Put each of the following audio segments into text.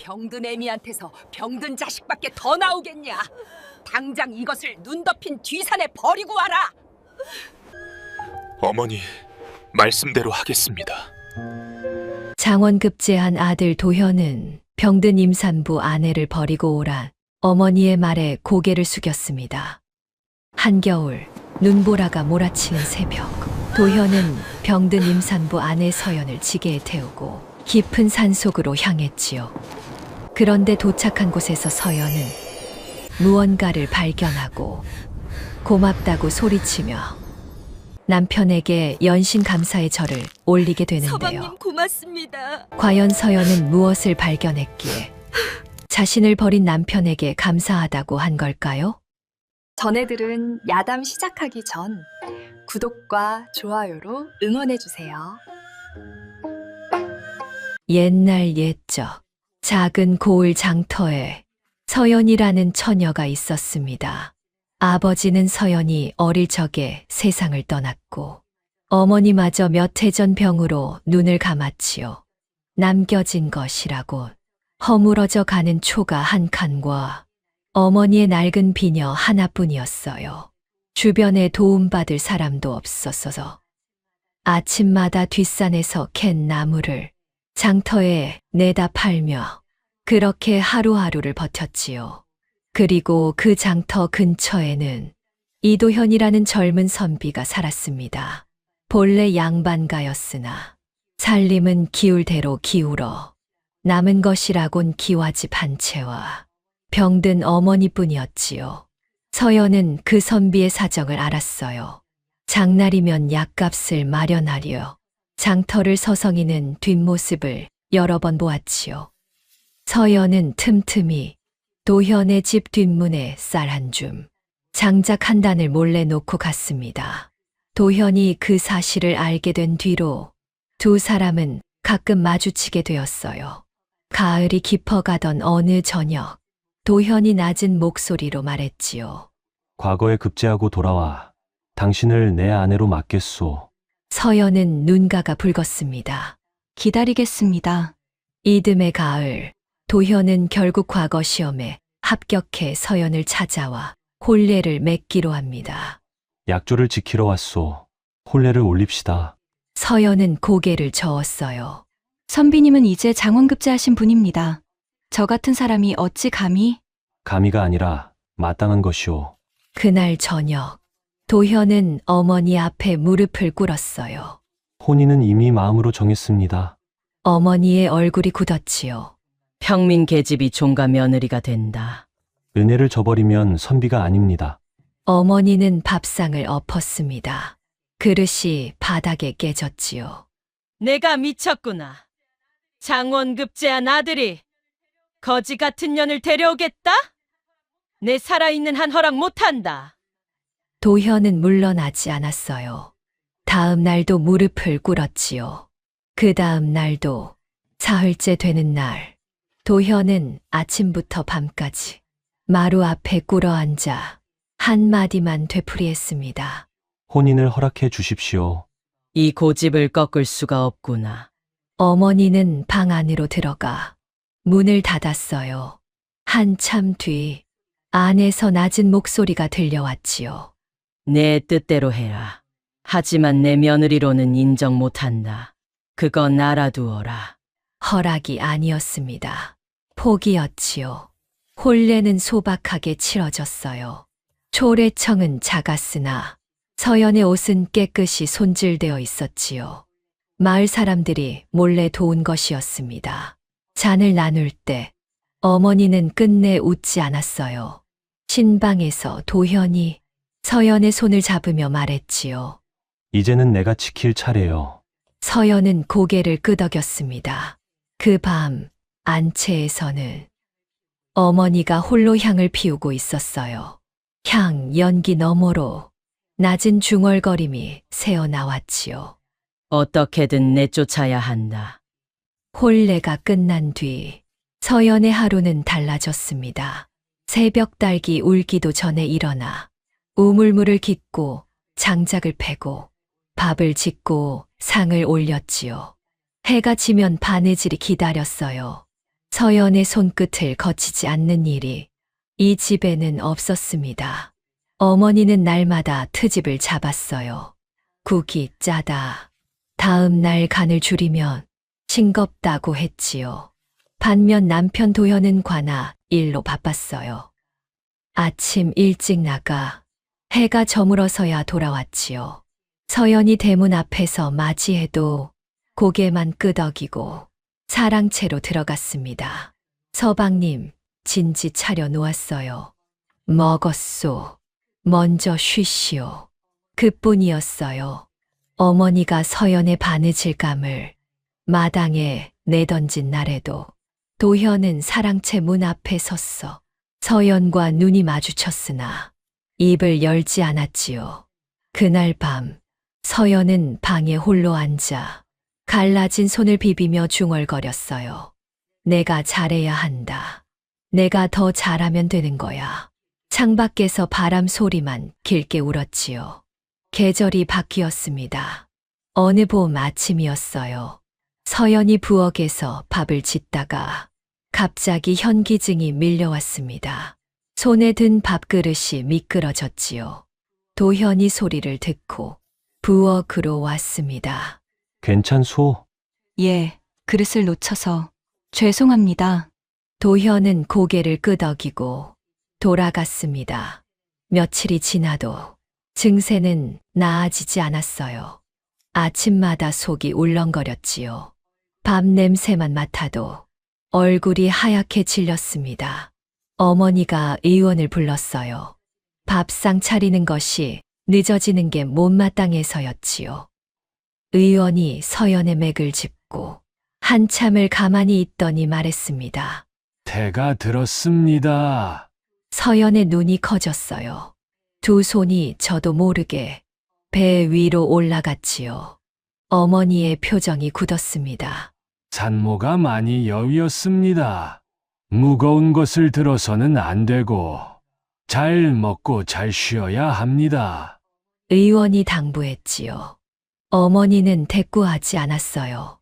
병든 애미한테서 병든 자식밖에 더 나오겠냐? 당장 이것을 눈 덮인 뒤산에 버리고 와라. 어머니, 말씀대로 하겠습니다. 장원급제한 아들 도현은 병든 임산부 아내를 버리고 오라 어머니의 말에 고개를 숙였습니다. 한겨울 눈보라가 몰아치는 새벽, 도현은 병든 임산부 아내 서연을 지게에 태우고 깊은 산속으로 향했지요. 그런데 도착한 곳에서 서연은 무언가를 발견하고 고맙다고 소리치며 남편에게 연신 감사의 절을 올리게 되는데요. 서방님 고맙습니다. 과연 서연은 무엇을 발견했기에 자신을 버린 남편에게 감사하다고 한 걸까요? 전애들은 야담 시작하기 전 구독과 좋아요로 응원해주세요. 옛날 옛적 작은 고을 장터에 서연이라는 처녀가 있었습니다. 아버지는 서연이 어릴 적에 세상을 떠났고 어머니마저 몇 해 전 병으로 눈을 감았지요. 남겨진 것이라고 허물어져 가는 초가 한 칸과 어머니의 낡은 비녀 하나뿐이었어요. 주변에 도움받을 사람도 없었어서 아침마다 뒷산에서 캔 나무를 장터에 내다 팔며 그렇게 하루하루를 버텼지요. 그리고 그 장터 근처에는 이도현이라는 젊은 선비가 살았습니다. 본래 양반가였으나 살림은 기울대로 기울어 남은 것이라곤 기와집 한 채와 병든 어머니뿐이었지요. 서연은 그 선비의 사정을 알았어요. 장날이면 약값을 마련하려 장터를 서성이는 뒷모습을 여러 번 보았지요. 서연은 틈틈이 도현의 집 뒷문에 쌀 한 줌, 장작 한 단을 몰래 놓고 갔습니다. 도현이 그 사실을 알게 된 뒤로 두 사람은 가끔 마주치게 되었어요. 가을이 깊어가던 어느 저녁, 도현이 낮은 목소리로 말했지요. 과거에 급제하고 돌아와 당신을 내 아내로 맡겠소. 서연은 눈가가 붉었습니다. 기다리겠습니다. 이듬해 가을, 도현은 결국 과거 시험에 합격해 서연을 찾아와 혼례를 맺기로 합니다. 약조를 지키러 왔소. 혼례를 올립시다. 서연은 고개를 저었어요. 선비님은 이제 장원급제하신 분입니다. 저 같은 사람이 어찌 감히? 감히가 아니라 마땅한 것이오. 그날 저녁, 도현은 어머니 앞에 무릎을 꿇었어요. 혼인은 이미 마음으로 정했습니다. 어머니의 얼굴이 굳었지요. 평민 계집이 종가 며느리가 된다. 은혜를 저버리면 선비가 아닙니다. 어머니는 밥상을 엎었습니다. 그릇이 바닥에 깨졌지요. 내가 미쳤구나. 장원급제한 아들이 거지 같은 년을 데려오겠다? 내 살아있는 한 허락 못한다. 도현은 물러나지 않았어요. 다음 날도 무릎을 꿇었지요. 그 다음 날도 사흘째 되는 날, 도현은 아침부터 밤까지 마루 앞에 꿇어앉아 한마디만 되풀이했습니다. 혼인을 허락해 주십시오. 이 고집을 꺾을 수가 없구나. 어머니는 방 안으로 들어가 문을 닫았어요. 한참 뒤 안에서 낮은 목소리가 들려왔지요. 내 뜻대로 해라. 하지만 내 며느리로는 인정 못한다. 그건 알아두어라. 허락이 아니었습니다. 포기였지요. 혼례는 소박하게 치러졌어요. 초래청은 작았으나 서연의 옷은 깨끗이 손질되어 있었지요. 마을 사람들이 몰래 도운 것이었습니다. 잔을 나눌 때 어머니는 끝내 웃지 않았어요. 신방에서 도현이 서연의 손을 잡으며 말했지요. 이제는 내가 지킬 차례요. 서연은 고개를 끄덕였습니다. 그 밤 안채에서는 어머니가 홀로 향을 피우고 있었어요. 향 연기 너머로 낮은 중얼거림이 새어나왔지요. 어떻게든 내쫓아야 한다. 혼례가 끝난 뒤 서연의 하루는 달라졌습니다. 새벽 딸기 울기도 전에 일어나 우물물을 깃고 장작을 패고 밥을 짓고 상을 올렸지요. 해가 지면 바느질이 기다렸어요. 서연의 손끝을 거치지 않는 일이 이 집에는 없었습니다. 어머니는 날마다 트집을 잡았어요. 국이 짜다. 다음 날 간을 줄이면 싱겁다고 했지요. 반면 남편 도현은 관아 일로 바빴어요. 아침 일찍 나가 해가 저물어서야 돌아왔지요. 서연이 대문 앞에서 맞이해도 고개만 끄덕이고 사랑채로 들어갔습니다. 서방님, 진지 차려 놓았어요. 먹었소. 먼저 쉬시오. 그뿐이었어요. 어머니가 서연의 바느질감을 마당에 내던진 날에도 도현은 사랑채 문 앞에 섰어. 서연과 눈이 마주쳤으나 입을 열지 않았지요. 그날 밤 서연은 방에 홀로 앉아 갈라진 손을 비비며 중얼거렸어요. 내가 잘해야 한다. 내가 더 잘하면 되는 거야. 창밖에서 바람 소리만 길게 울었지요. 계절이 바뀌었습니다. 어느 봄 아침이었어요. 서연이 부엌에서 밥을 짓다가 갑자기 현기증이 밀려왔습니다. 손에 든 밥그릇이 미끄러졌지요. 도현이 소리를 듣고 부엌으로 왔습니다. 괜찮소? 예, 그릇을 놓쳐서 죄송합니다. 도현은 고개를 끄덕이고 돌아갔습니다. 며칠이 지나도 증세는 나아지지 않았어요. 아침마다 속이 울렁거렸지요. 밥 냄새만 맡아도 얼굴이 하얗게 질렸습니다. 어머니가 의원을 불렀어요. 밥상 차리는 것이 늦어지는 게 못마땅해서였지요. 의원이 서연의 맥을 짚고 한참을 가만히 있더니 말했습니다. 태가 들었습니다. 서연의 눈이 커졌어요. 두 손이 저도 모르게 배 위로 올라갔지요. 어머니의 표정이 굳었습니다. 산모가 많이 여위었습니다. 무거운 것을 들어서는 안 되고 잘 먹고 잘 쉬어야 합니다. 의원이 당부했지요. 어머니는 대꾸하지 않았어요.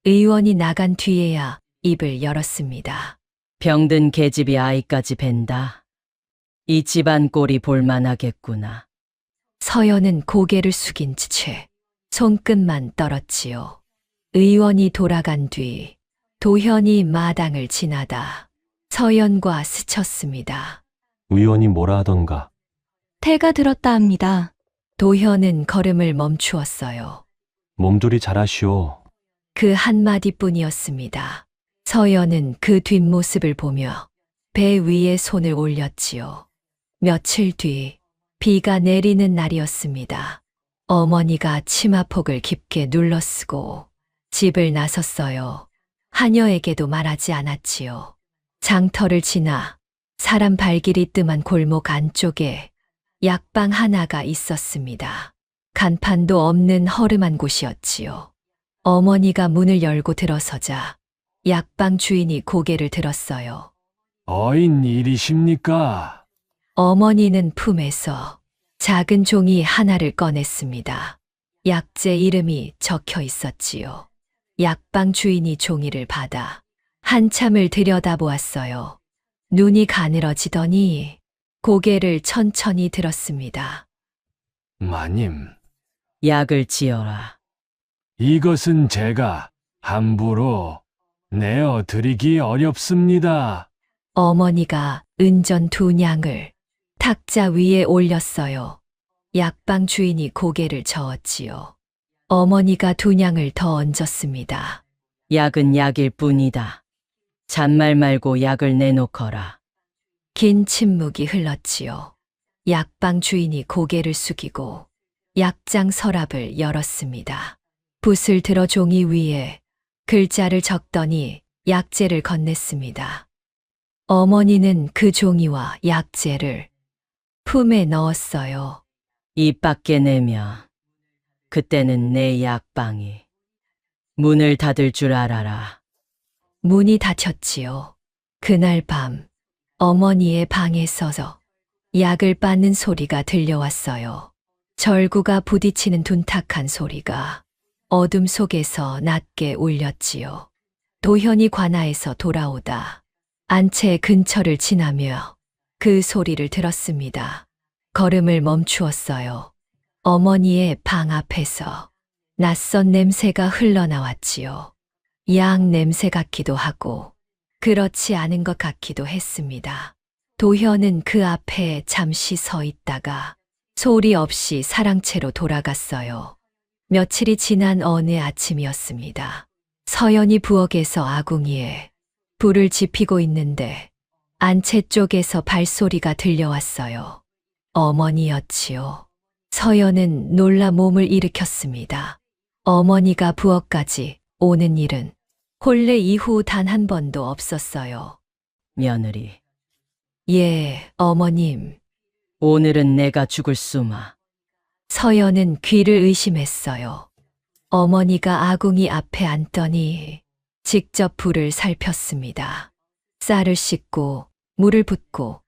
의원이 나간 뒤에야 입을 열었습니다. 병든 계집이 아이까지 벤다. 이 집안 꼴이 볼만하겠구나. 서연은 고개를 숙인 채 손끝만 떨었지요. 의원이 돌아간 뒤 도현이 마당을 지나다 서연과 스쳤습니다. 의원이 뭐라 하던가. 태가 들었다 합니다. 도현은 걸음을 멈추었어요. 몸둘이 잘하시오. 그 한마디뿐이었습니다. 서연은 그 뒷모습을 보며 배 위에 손을 올렸지요. 며칠 뒤 비가 내리는 날이었습니다. 어머니가 치마폭을 깊게 눌러쓰고 집을 나섰어요. 하녀에게도 말하지 않았지요. 장터를 지나 사람 발길이 뜸한 골목 안쪽에 약방 하나가 있었습니다. 간판도 없는 허름한 곳이었지요. 어머니가 문을 열고 들어서자 약방 주인이 고개를 들었어요. 어인 일이십니까? 어머니는 품에서 작은 종이 하나를 꺼냈습니다. 약재 이름이 적혀 있었지요. 약방 주인이 종이를 받아 한참을 들여다보았어요. 눈이 가늘어지더니 고개를 천천히 들었습니다. 마님, 약을 지어라. 이것은 제가 함부로 내어 드리기 어렵습니다. 어머니가 은전 2냥을 탁자 위에 올렸어요. 약방 주인이 고개를 저었지요. 어머니가 2냥을 더 얹었습니다. 약은 약일 뿐이다. 잔말 말고 약을 내놓거라. 긴 침묵이 흘렀지요. 약방 주인이 고개를 숙이고 약장 서랍을 열었습니다. 붓을 들어 종이 위에 글자를 적더니 약재를 건넸습니다. 어머니는 그 종이와 약재를 품에 넣었어요. 입 밖에 내면 그때는 내 약방이 문을 닫을 줄 알아라. 문이 닫혔지요. 그날 밤 어머니의 방에 서서 약을 빻는 소리가 들려왔어요. 절구가 부딪히는 둔탁한 소리가 어둠 속에서 낮게 울렸지요. 도현이 관아에서 돌아오다 안채 근처를 지나며 그 소리를 들었습니다. 걸음을 멈추었어요. 어머니의 방 앞에서 낯선 냄새가 흘러나왔지요. 양 냄새 같기도 하고 그렇지 않은 것 같기도 했습니다. 도현은 그 앞에 잠시 서 있다가 소리 없이 사랑채로 돌아갔어요. 며칠이 지난 어느 아침이었습니다. 서연이 부엌에서 아궁이에 불을 지피고 있는데 안채 쪽에서 발소리가 들려왔어요. 어머니였지요. 서연은 놀라 몸을 일으켰습니다. 어머니가 부엌까지 오는 일은 혼례 이후 단 한 번도 없었어요. 며느리, 예, 어머님. 오늘은 내가 죽을 수마. 서연은 귀를 의심했어요. 어머니가 아궁이 앞에 앉더니 직접 불을 살폈습니다. 쌀을 씻고 물을 붓고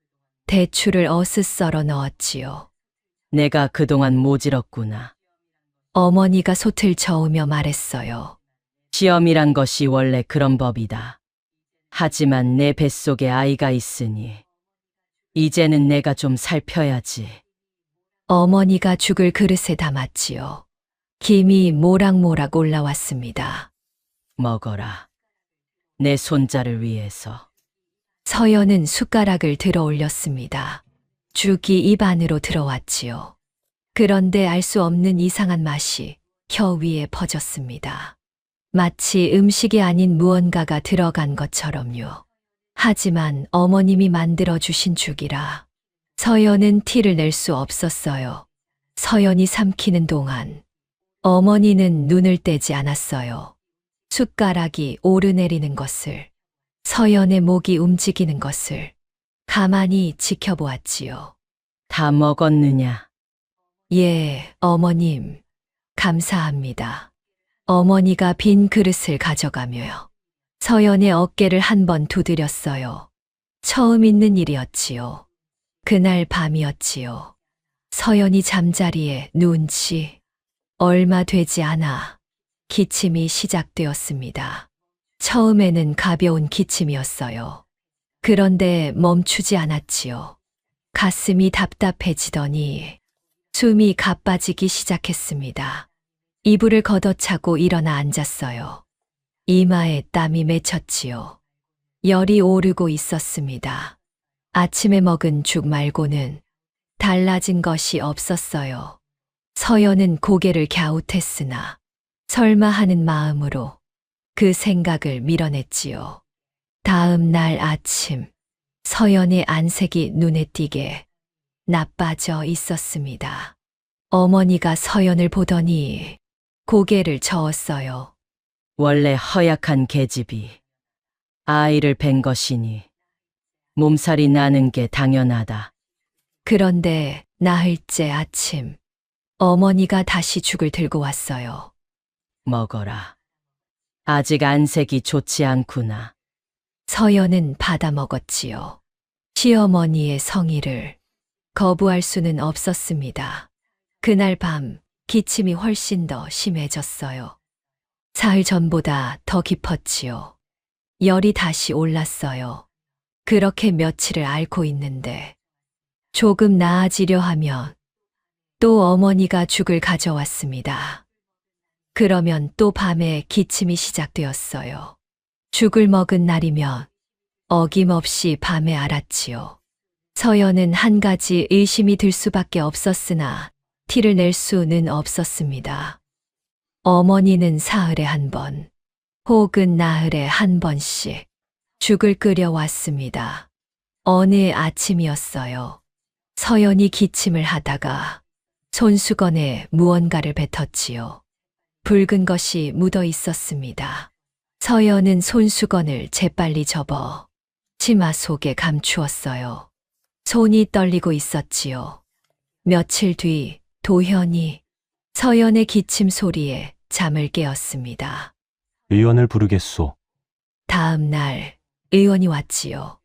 대추를 어슷 썰어 넣었지요. 내가 그동안 모질었구나. 어머니가 솥을 저으며 말했어요. 시험이란 것이 원래 그런 법이다. 하지만 내 뱃속에 아이가 있으니 이제는 내가 좀 살펴야지. 어머니가 죽을 그릇에 담았지요. 김이 모락모락 올라왔습니다. 먹어라. 내 손자를 위해서. 서연은 숟가락을 들어 올렸습니다. 죽이 입 안으로 들어왔지요. 그런데 알 수 없는 이상한 맛이 혀 위에 퍼졌습니다. 마치 음식이 아닌 무언가가 들어간 것처럼요. 하지만 어머님이 만들어주신 죽이라 서연은 티를 낼 수 없었어요. 서연이 삼키는 동안 어머니는 눈을 떼지 않았어요. 숟가락이 오르내리는 것을, 서연의 목이 움직이는 것을 가만히 지켜보았지요. 다 먹었느냐? 예, 어머님. 감사합니다. 어머니가 빈 그릇을 가져가며 서연의 어깨를 한 번 두드렸어요. 처음 있는 일이었지요. 그날 밤이었지요. 서연이 잠자리에 누운 지 얼마 되지 않아 기침이 시작되었습니다. 처음에는 가벼운 기침이었어요. 그런데 멈추지 않았지요. 가슴이 답답해지더니 숨이 가빠지기 시작했습니다. 이불을 걷어차고 일어나 앉았어요. 이마에 땀이 맺혔지요. 열이 오르고 있었습니다. 아침에 먹은 죽 말고는 달라진 것이 없었어요. 서연은 고개를 갸웃했으나 설마 하는 마음으로 그 생각을 밀어냈지요. 다음 날 아침, 서연의 안색이 눈에 띄게 나빠져 있었습니다. 어머니가 서연을 보더니 고개를 저었어요. 원래 허약한 계집이 아이를 뵌 것이니 몸살이 나는 게 당연하다. 그런데 나흘째 아침, 어머니가 다시 죽을 들고 왔어요. 먹어라. 아직 안색이 좋지 않구나. 서연은 받아 먹었지요. 시어머니의 성의를 거부할 수는 없었습니다. 그날 밤 기침이 훨씬 더 심해졌어요. 사흘 전보다 더 깊었지요. 열이 다시 올랐어요. 그렇게 며칠을 앓고 있는데 조금 나아지려 하면 또 어머니가 죽을 가져왔습니다. 그러면 또 밤에 기침이 시작되었어요. 죽을 먹은 날이면 어김없이 밤에 앓았지요. 서연은 한 가지 의심이 들 수밖에 없었으나 티를 낼 수는 없었습니다. 어머니는 사흘에 한 번, 혹은 나흘에 한 번씩 죽을 끓여왔습니다. 어느 아침이었어요. 서연이 기침을 하다가 손수건에 무언가를 뱉었지요. 붉은 것이 묻어 있었습니다. 서연은 손수건을 재빨리 접어 치마 속에 감추었어요. 손이 떨리고 있었지요. 며칠 뒤 도현이 서연의 기침 소리에 잠을 깨었습니다. 의원을 부르겠소. 다음 날 의원이 왔지요.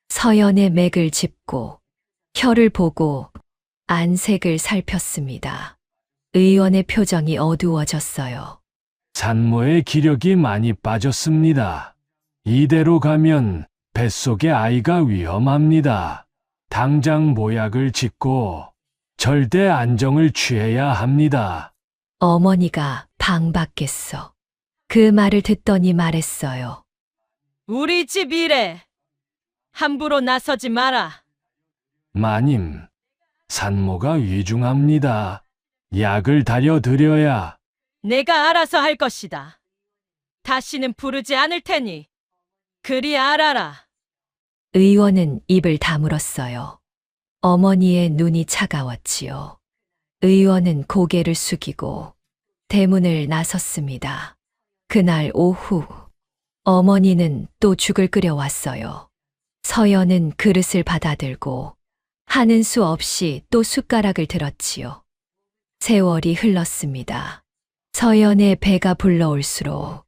서연의 맥을 짚고 혀를 보고 안색을 살폈습니다. 의원의 표정이 어두워졌어요. 산모의 기력이 많이 빠졌습니다. 이대로 가면 뱃속의 아이가 위험합니다. 당장 모약을 짓고 절대 안정을 취해야 합니다. 어머니가 방 밖에서 그 말을 듣더니 말했어요. 우리 집 일에 함부로 나서지 마라. 마님, 산모가 위중합니다. 약을 다려드려야. 내가 알아서 할 것이다. 다시는 부르지 않을 테니 그리 알아라. 의원은 입을 다물었어요. 어머니의 눈이 차가웠지요. 의원은 고개를 숙이고 대문을 나섰습니다. 그날 오후 어머니는 또 죽을 끓여왔어요. 서연은 그릇을 받아들고 하는 수 없이 또 숟가락을 들었지요. 세월이 흘렀습니다. 서연의 배가 불러올수록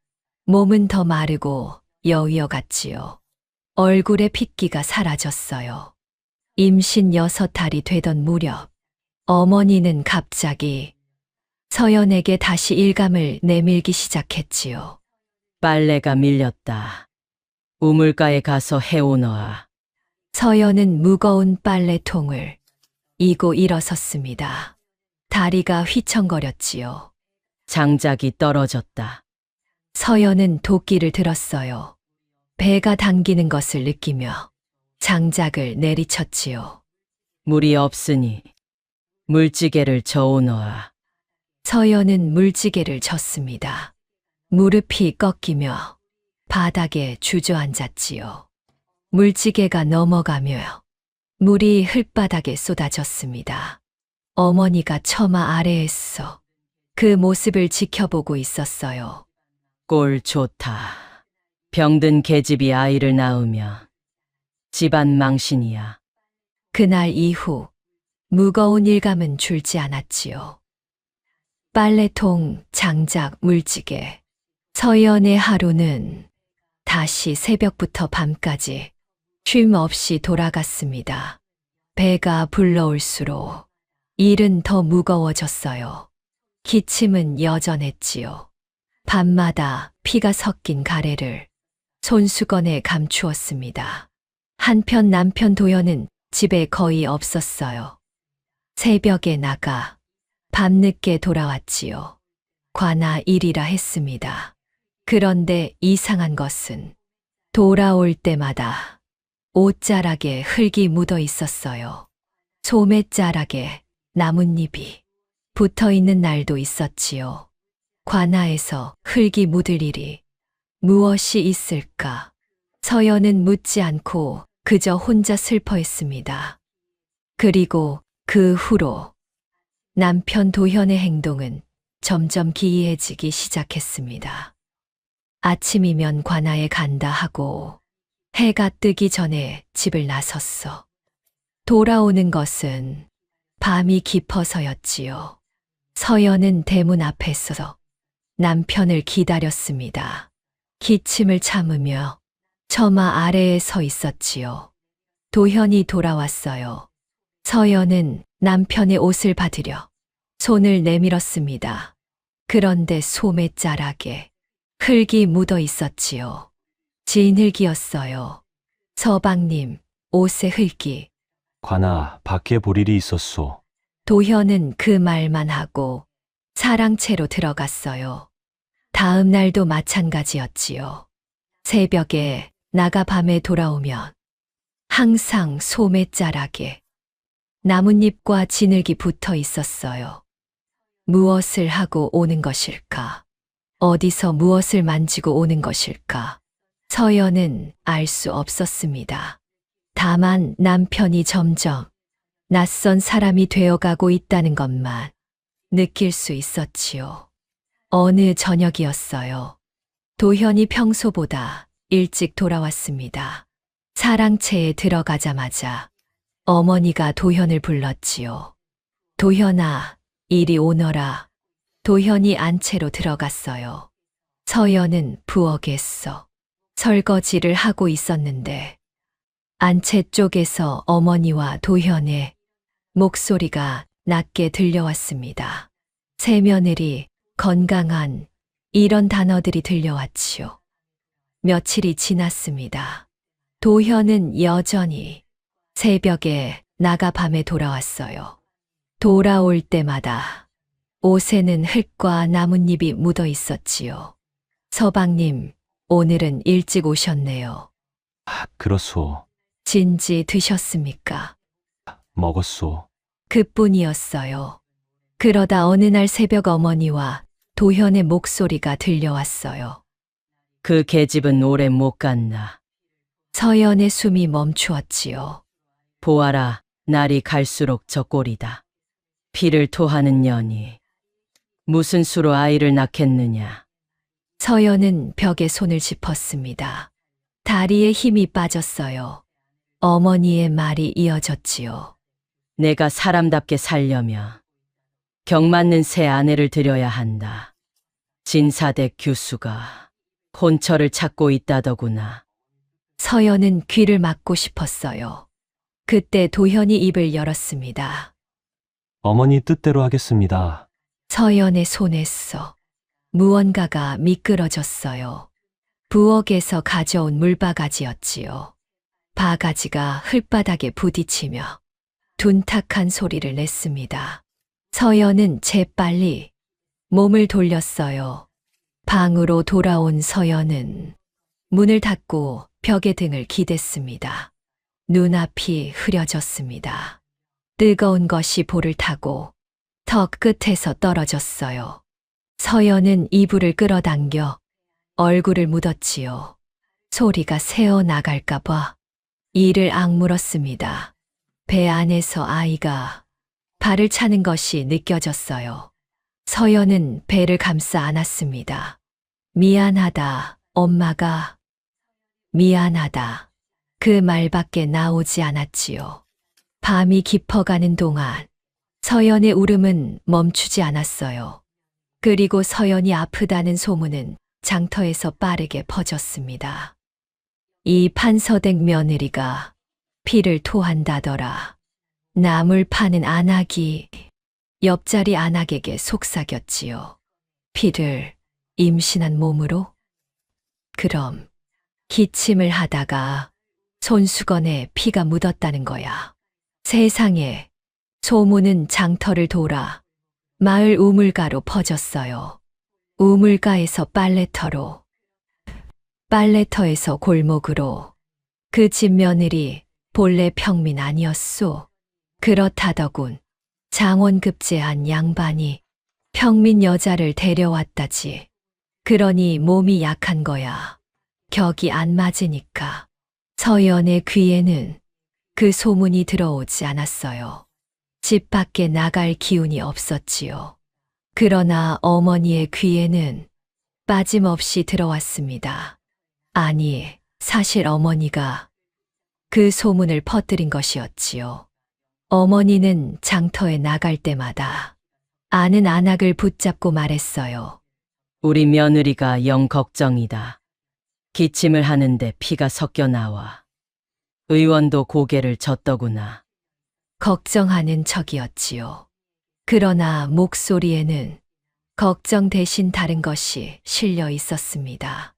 몸은 더 마르고 여위어갔지요. 얼굴에 핏기가 사라졌어요. 임신 6달이 되던 무렵 어머니는 갑자기 서연에게 다시 일감을 내밀기 시작했지요. 빨래가 밀렸다. 우물가에 가서 해오너라. 서연은 무거운 빨래통을 이고 일어섰습니다. 다리가 휘청거렸지요. 장작이 떨어졌다. 서연은 도끼를 들었어요. 배가 당기는 것을 느끼며 장작을 내리쳤지요. 물이 없으니 물지개를 저어놓아. 서연은 물지개를 졌습니다. 무릎이 꺾이며 바닥에 주저앉았지요. 물지개가 넘어가며 물이 흙바닥에 쏟아졌습니다. 어머니가 처마 아래에서 그 모습을 지켜보고 있었어요. 꼴 좋다. 병든 계집이 아이를 낳으며 집안 망신이야. 그날 이후 무거운 일감은 줄지 않았지요. 빨래통, 장작, 물지개. 서연의 하루는 다시 새벽부터 밤까지 쉼 없이 돌아갔습니다. 배가 불러올수록 일은 더 무거워졌어요. 기침은 여전했지요. 밤마다 피가 섞인 가래를 손수건에 감추었습니다. 한편 남편 도현은 집에 거의 없었어요. 새벽에 나가 밤늦게 돌아왔지요. 관아 일이라 했습니다. 그런데 이상한 것은 돌아올 때마다 옷자락에 흙이 묻어 있었어요. 소매자락에 나뭇잎이 붙어 있는 날도 있었지요. 관아에서 흙이 묻을 일이 무엇이 있을까? 서연은 묻지 않고 그저 혼자 슬퍼했습니다. 그리고 그 후로 남편 도현의 행동은 점점 기이해지기 시작했습니다. 아침이면 관아에 간다 하고 해가 뜨기 전에 집을 나섰어. 돌아오는 것은 밤이 깊어서였지요. 서연은 대문 앞에서 남편을 기다렸습니다. 기침을 참으며 처마 아래에 서 있었지요. 도현이 돌아왔어요. 서연은 남편의 옷을 받으려 손을 내밀었습니다. 그런데 소매자락에 흙이 묻어 있었지요. 진흙이었어요. 서방님, 옷에 흙이. 관아, 밖에 볼 일이 있었소. 도현은 그 말만 하고 사랑채로 들어갔어요. 다음 날도 마찬가지였지요. 새벽에 나가 밤에 돌아오면 항상 소매자락에 나뭇잎과 진흙이 붙어 있었어요. 무엇을 하고 오는 것일까? 어디서 무엇을 만지고 오는 것일까? 서연은 알 수 없었습니다. 다만 남편이 점점 낯선 사람이 되어가고 있다는 것만 느낄 수 있었지요. 어느 저녁이었어요. 도현이 평소보다 일찍 돌아왔습니다. 사랑채에 들어가자마자 어머니가 도현을 불렀지요. 도현아, 이리 오너라. 도현이 안채로 들어갔어요. 서연은 부엌에서 설거지를 하고 있었는데 안채 쪽에서 어머니와 도현의 목소리가 낮게 들려왔습니다. 새며느리, 건강한 이런 단어들이 들려왔지요. 며칠이 지났습니다. 도현은 여전히 새벽에 나가 밤에 돌아왔어요. 돌아올 때마다 옷에는 흙과 나뭇잎이 묻어 있었지요. 서방님, 오늘은 일찍 오셨네요. 그렇소. 진지 드셨습니까? 먹었소. 그뿐이었어요. 그러다 어느 날 새벽 어머니와 도현의 목소리가 들려왔어요. 그 계집은 오래 못 갔나. 서연의 숨이 멈추었지요. 보아라, 날이 갈수록 저 꼴이다. 피를 토하는 년이 무슨 수로 아이를 낳겠느냐. 서연은 벽에 손을 짚었습니다. 다리에 힘이 빠졌어요. 어머니의 말이 이어졌지요. 내가 사람답게 살려면 경맞는 새 아내를 들여야 한다. 진사댁 교수가 혼처를 찾고 있다더구나. 서연은 귀를 막고 싶었어요. 그때 도현이 입을 열었습니다. 어머니 뜻대로 하겠습니다. 서연의 손에서 무언가가 미끄러졌어요. 부엌에서 가져온 물바가지였지요. 바가지가 흙바닥에 부딪히며 둔탁한 소리를 냈습니다. 서연은 재빨리 몸을 돌렸어요. 방으로 돌아온 서연은 문을 닫고 벽에 등을 기댔습니다. 눈앞이 흐려졌습니다. 뜨거운 것이 볼을 타고 턱 끝에서 떨어졌어요. 서연은 이불을 끌어당겨 얼굴을 묻었지요. 소리가 새어 나갈까봐 이를 악물었습니다. 배 안에서 아이가 발을 차는 것이 느껴졌어요. 서연은 배를 감싸 안았습니다. 미안하다, 엄마가. 미안하다. 그 말밖에 나오지 않았지요. 밤이 깊어가는 동안 서연의 울음은 멈추지 않았어요. 그리고 서연이 아프다는 소문은 장터에서 빠르게 퍼졌습니다. 이 판서댁 며느리가 피를 토한다더라. 나물 파는 안악이 옆자리 안악에게 속삭였지요. 피를 임신한 몸으로? 그럼 기침을 하다가 손수건에 피가 묻었다는 거야. 세상에, 소문은 장터를 돌아 마을 우물가로 퍼졌어요. 우물가에서 빨래터로, 빨래터에서 골목으로. 그 집 며느리 본래 평민 아니었소. 그렇다더군. 장원급제한 양반이 평민 여자를 데려왔다지. 그러니 몸이 약한 거야. 격이 안 맞으니까. 서연의 귀에는 그 소문이 들어오지 않았어요. 집 밖에 나갈 기운이 없었지요. 그러나 어머니의 귀에는 빠짐없이 들어왔습니다. 아니, 사실 어머니가 그 소문을 퍼뜨린 것이었지요. 어머니는 장터에 나갈 때마다 아는 안악을 붙잡고 말했어요. 우리 며느리가 영 걱정이다. 기침을 하는데 피가 섞여 나와. 의원도 고개를 젓더구나. 걱정하는 척이었지요. 그러나 목소리에는 걱정 대신 다른 것이 실려 있었습니다.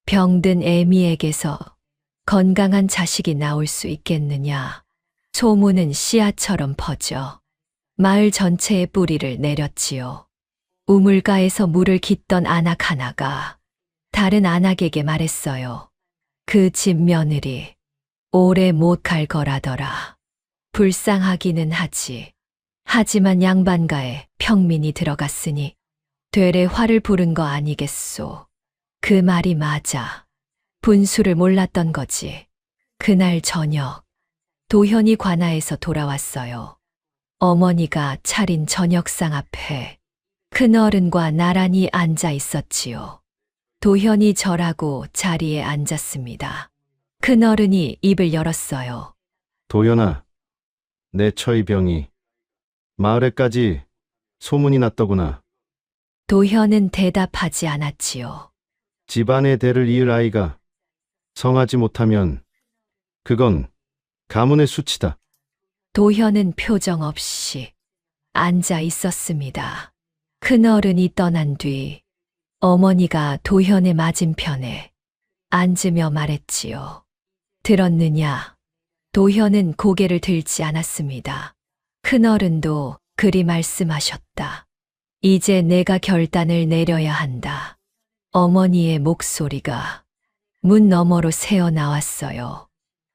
병든 애미에게서 건강한 자식이 나올 수 있겠느냐. 소문은 씨앗처럼 퍼져 마을 전체의 뿌리를 내렸지요. 우물가에서 물을 깃던 안악 하나가 다른 안악에게 말했어요. 그 집 며느리 오래 못 갈 거라더라. 불쌍하기는 하지. 하지만 양반가에 평민이 들어갔으니 되레 화를 부른 거 아니겠소. 그 말이 맞아. 분수를 몰랐던 거지. 그날 저녁 도현이 관아에서 돌아왔어요. 어머니가 차린 저녁상 앞에 큰어른과 나란히 앉아 있었지요. 도현이 절하고 자리에 앉았습니다. 큰어른이 입을 열었어요. 도연아, 내 처의 병이 마을에까지 소문이 났더구나. 도현은 대답하지 않았지요. 집안의 대를 이을 아이가 성하지 못하면 그건 가문의 수치다. 도현은 표정 없이 앉아 있었습니다. 큰어른이 떠난 뒤 어머니가 도현의 맞은편에 앉으며 말했지요. 들었느냐? 도현은 고개를 들지 않았습니다. 큰어른도 그리 말씀하셨다. 이제 내가 결단을 내려야 한다. 어머니의 목소리가 문 너머로 새어 나왔어요.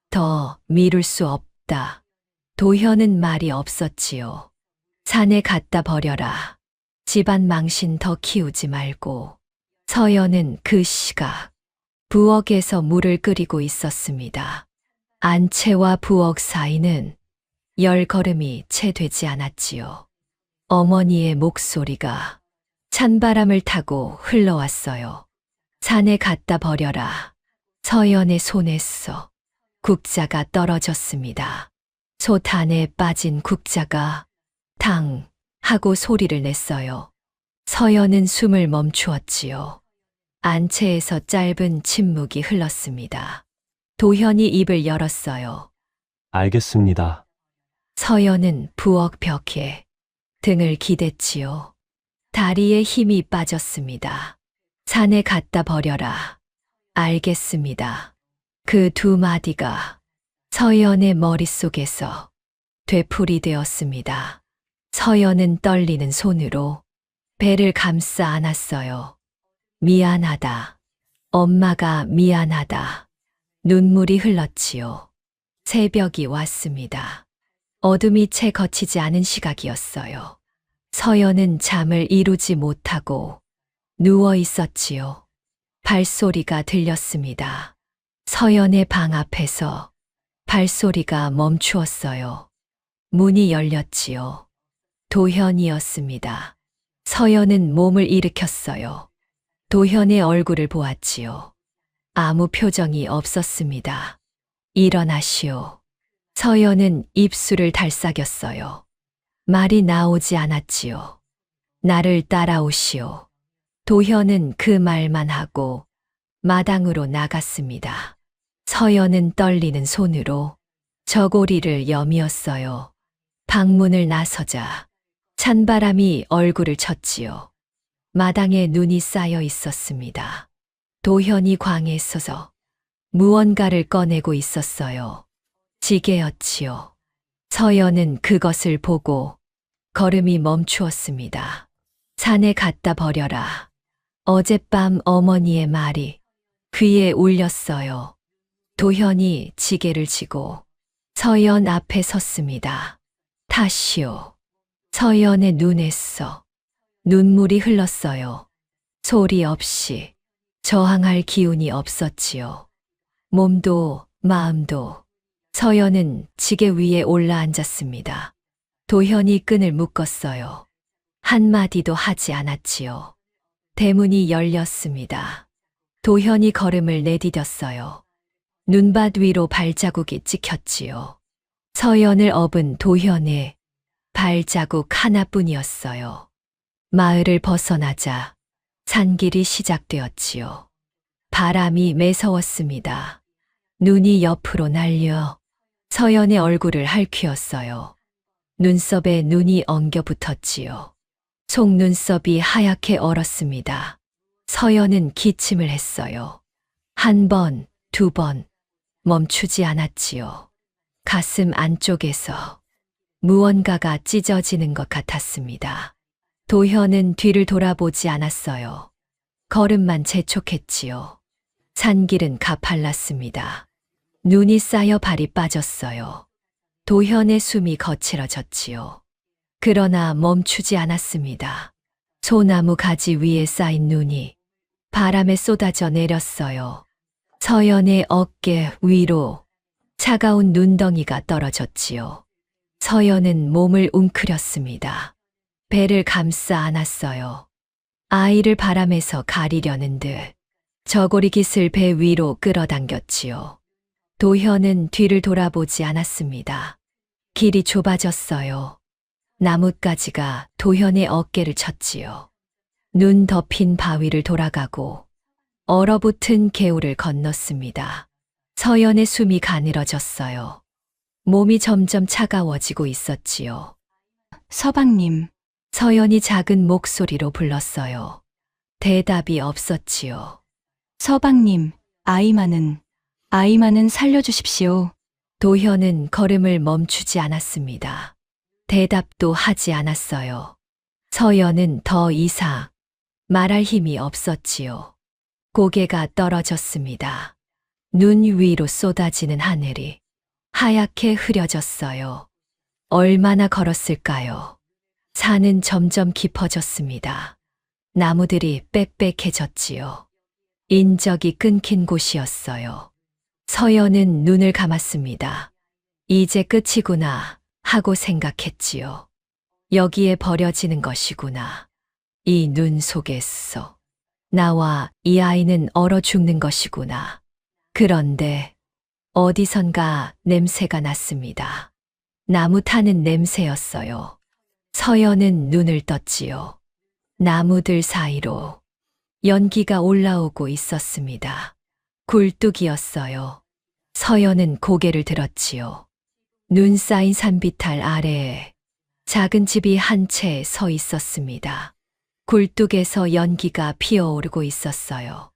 더 미룰 수 없다. 도현은 말이 없었지요. 산에 갖다 버려라. 집안 망신 더 키우지 말고. 서연은 그 시각 부엌에서 물을 끓이고 있었습니다. 안채와 부엌 사이는 10걸음이 채 되지 않았지요. 어머니의 목소리가 찬바람을 타고 흘러왔어요. 산에 갖다 버려라. 서연의 손에서 국자가 떨어졌습니다. 솥안에 빠진 국자가 당 하고 소리를 냈어요. 서연은 숨을 멈추었지요. 안채에서 짧은 침묵이 흘렀습니다. 도현이 입을 열었어요. 알겠습니다. 서연은 부엌 벽에 등을 기댔지요. 다리에 힘이 빠졌습니다. 산에 갖다 버려라. 알겠습니다. 그 두 마디가 서연의 머릿속에서 되풀이 되었습니다. 서연은 떨리는 손으로 배를 감싸 안았어요. 미안하다. 엄마가 미안하다. 눈물이 흘렀지요. 새벽이 왔습니다. 어둠이 채 거치지 않은 시각이었어요. 서연은 잠을 이루지 못하고 누워 있었지요. 발소리가 들렸습니다. 서연의 방 앞에서 발소리가 멈추었어요. 문이 열렸지요. 도현이었습니다. 서연은 몸을 일으켰어요. 도현의 얼굴을 보았지요. 아무 표정이 없었습니다. 일어나시오. 서연은 입술을 달싹였어요. 말이 나오지 않았지요. 나를 따라오시오. 도현은 그 말만 하고 마당으로 나갔습니다. 서연은 떨리는 손으로 저고리를 여미었어요. 방문을 나서자 찬바람이 얼굴을 쳤지요. 마당에 눈이 쌓여 있었습니다. 도현이 광에 서서 무언가를 꺼내고 있었어요. 지게였지요. 서연은 그것을 보고 걸음이 멈추었습니다. 산에 갖다 버려라. 어젯밤 어머니의 말이 귀에 울렸어요. 도현이 지게를 지고 서연 앞에 섰습니다. 다시오. 서연의 눈에서 눈물이 흘렀어요. 소리 없이 저항할 기운이 없었지요. 몸도 마음도. 서연은 지게 위에 올라앉았습니다. 도현이 끈을 묶었어요. 한마디도 하지 않았지요. 대문이 열렸습니다. 도현이 걸음을 내디뎠어요. 눈밭 위로 발자국이 찍혔지요. 서연을 업은 도현의 발자국 하나뿐이었어요. 마을을 벗어나자 산길이 시작되었지요. 바람이 매서웠습니다. 눈이 옆으로 날려 서연의 얼굴을 핥히었어요. 눈썹에 눈이 엉겨 붙었지요. 속눈썹이 하얗게 얼었습니다. 서연은 기침을 했어요. 한 번, 두 번, 멈추지 않았지요. 가슴 안쪽에서 무언가가 찢어지는 것 같았습니다. 도현은 뒤를 돌아보지 않았어요. 걸음만 재촉했지요. 산길은 가팔랐습니다. 눈이 쌓여 발이 빠졌어요. 도현의 숨이 거칠어졌지요. 그러나 멈추지 않았습니다. 소나무 가지 위에 쌓인 눈이 바람에 쏟아져 내렸어요. 서연의 어깨 위로 차가운 눈덩이가 떨어졌지요. 서연은 몸을 웅크렸습니다. 배를 감싸 안았어요. 아이를 바람에서 가리려는 듯 저고리 깃을 배 위로 끌어당겼지요. 도현은 뒤를 돌아보지 않았습니다. 길이 좁아졌어요. 나뭇가지가 도현의 어깨를 쳤지요. 눈 덮인 바위를 돌아가고 얼어붙은 개울을 건넜습니다. 서연의 숨이 가늘어졌어요. 몸이 점점 차가워지고 있었지요. 서방님, 서연이 작은 목소리로 불렀어요. 대답이 없었지요. 서방님, 아이만은 살려주십시오. 도현은 걸음을 멈추지 않았습니다. 대답도 하지 않았어요. 서연은 더 이상 말할 힘이 없었지요. 고개가 떨어졌습니다. 눈 위로 쏟아지는 하늘이 하얗게 흐려졌어요. 얼마나 걸었을까요? 산은 점점 깊어졌습니다. 나무들이 빽빽해졌지요. 인적이 끊긴 곳이었어요. 서연은 눈을 감았습니다. 이제 끝이구나 하고 생각했지요. 여기에 버려지는 것이구나. 이 눈 속에서 나와 이 아이는 얼어 죽는 것이구나. 그런데 어디선가 냄새가 났습니다. 나무 타는 냄새였어요. 서연은 눈을 떴지요. 나무들 사이로 연기가 올라오고 있었습니다. 굴뚝이었어요. 서연은 고개를 들었지요. 눈 쌓인 산비탈 아래에 작은 집이 한 채 서 있었습니다. 굴뚝에서 연기가 피어오르고 있었어요.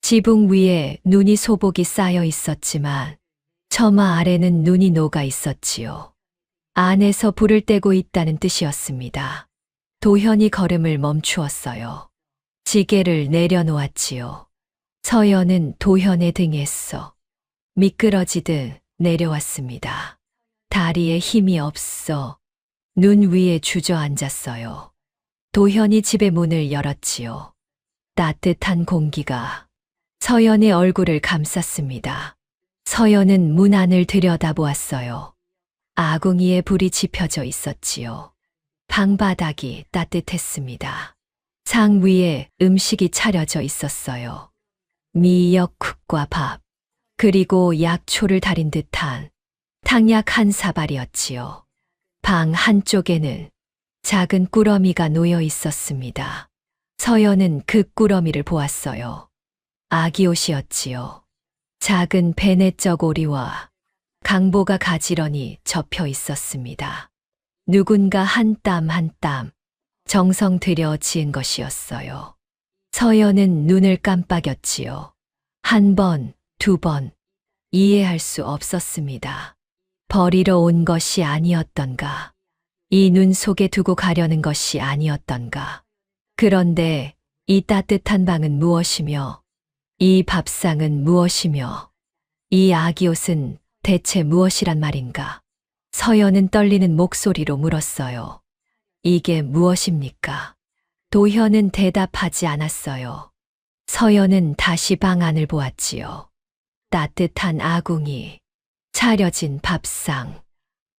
지붕 위에 눈이 소복이 쌓여 있었지만 처마 아래는 눈이 녹아 있었지요. 안에서 불을 떼고 있다는 뜻이었습니다. 도현이 걸음을 멈추었어요. 지게를 내려놓았지요. 서연은 도현의 등에서 미끄러지듯 내려왔습니다. 다리에 힘이 없어 눈 위에 주저앉았어요. 도현이 집의 문을 열었지요. 따뜻한 공기가 서연의 얼굴을 감쌌습니다. 서연은 문 안을 들여다보았어요. 아궁이에 불이 지펴져 있었지요. 방바닥이 따뜻했습니다. 상 위에 음식이 차려져 있었어요. 미역국과 밥, 그리고 약초를 달인 듯한 탕약 한 사발이었지요. 방 한쪽에는 작은 꾸러미가 놓여 있었습니다. 서연은 그 꾸러미를 보았어요. 아기 옷이었지요. 작은 베네쩍 오리와 강보가 가지런히 접혀 있었습니다. 누군가 한 땀 한 땀 정성 들여 지은 것이었어요. 서연은 눈을 깜빡였지요. 한 번, 두 번, 이해할 수 없었습니다. 버리러 온 것이 아니었던가. 이 눈 속에 두고 가려는 것이 아니었던가. 그런데 이 따뜻한 방은 무엇이며, 이 밥상은 무엇이며, 이 아기 옷은 대체 무엇이란 말인가? 서연은 떨리는 목소리로 물었어요. 이게 무엇입니까? 도현은 대답하지 않았어요. 서연은 다시 방 안을 보았지요. 따뜻한 아궁이, 차려진 밥상,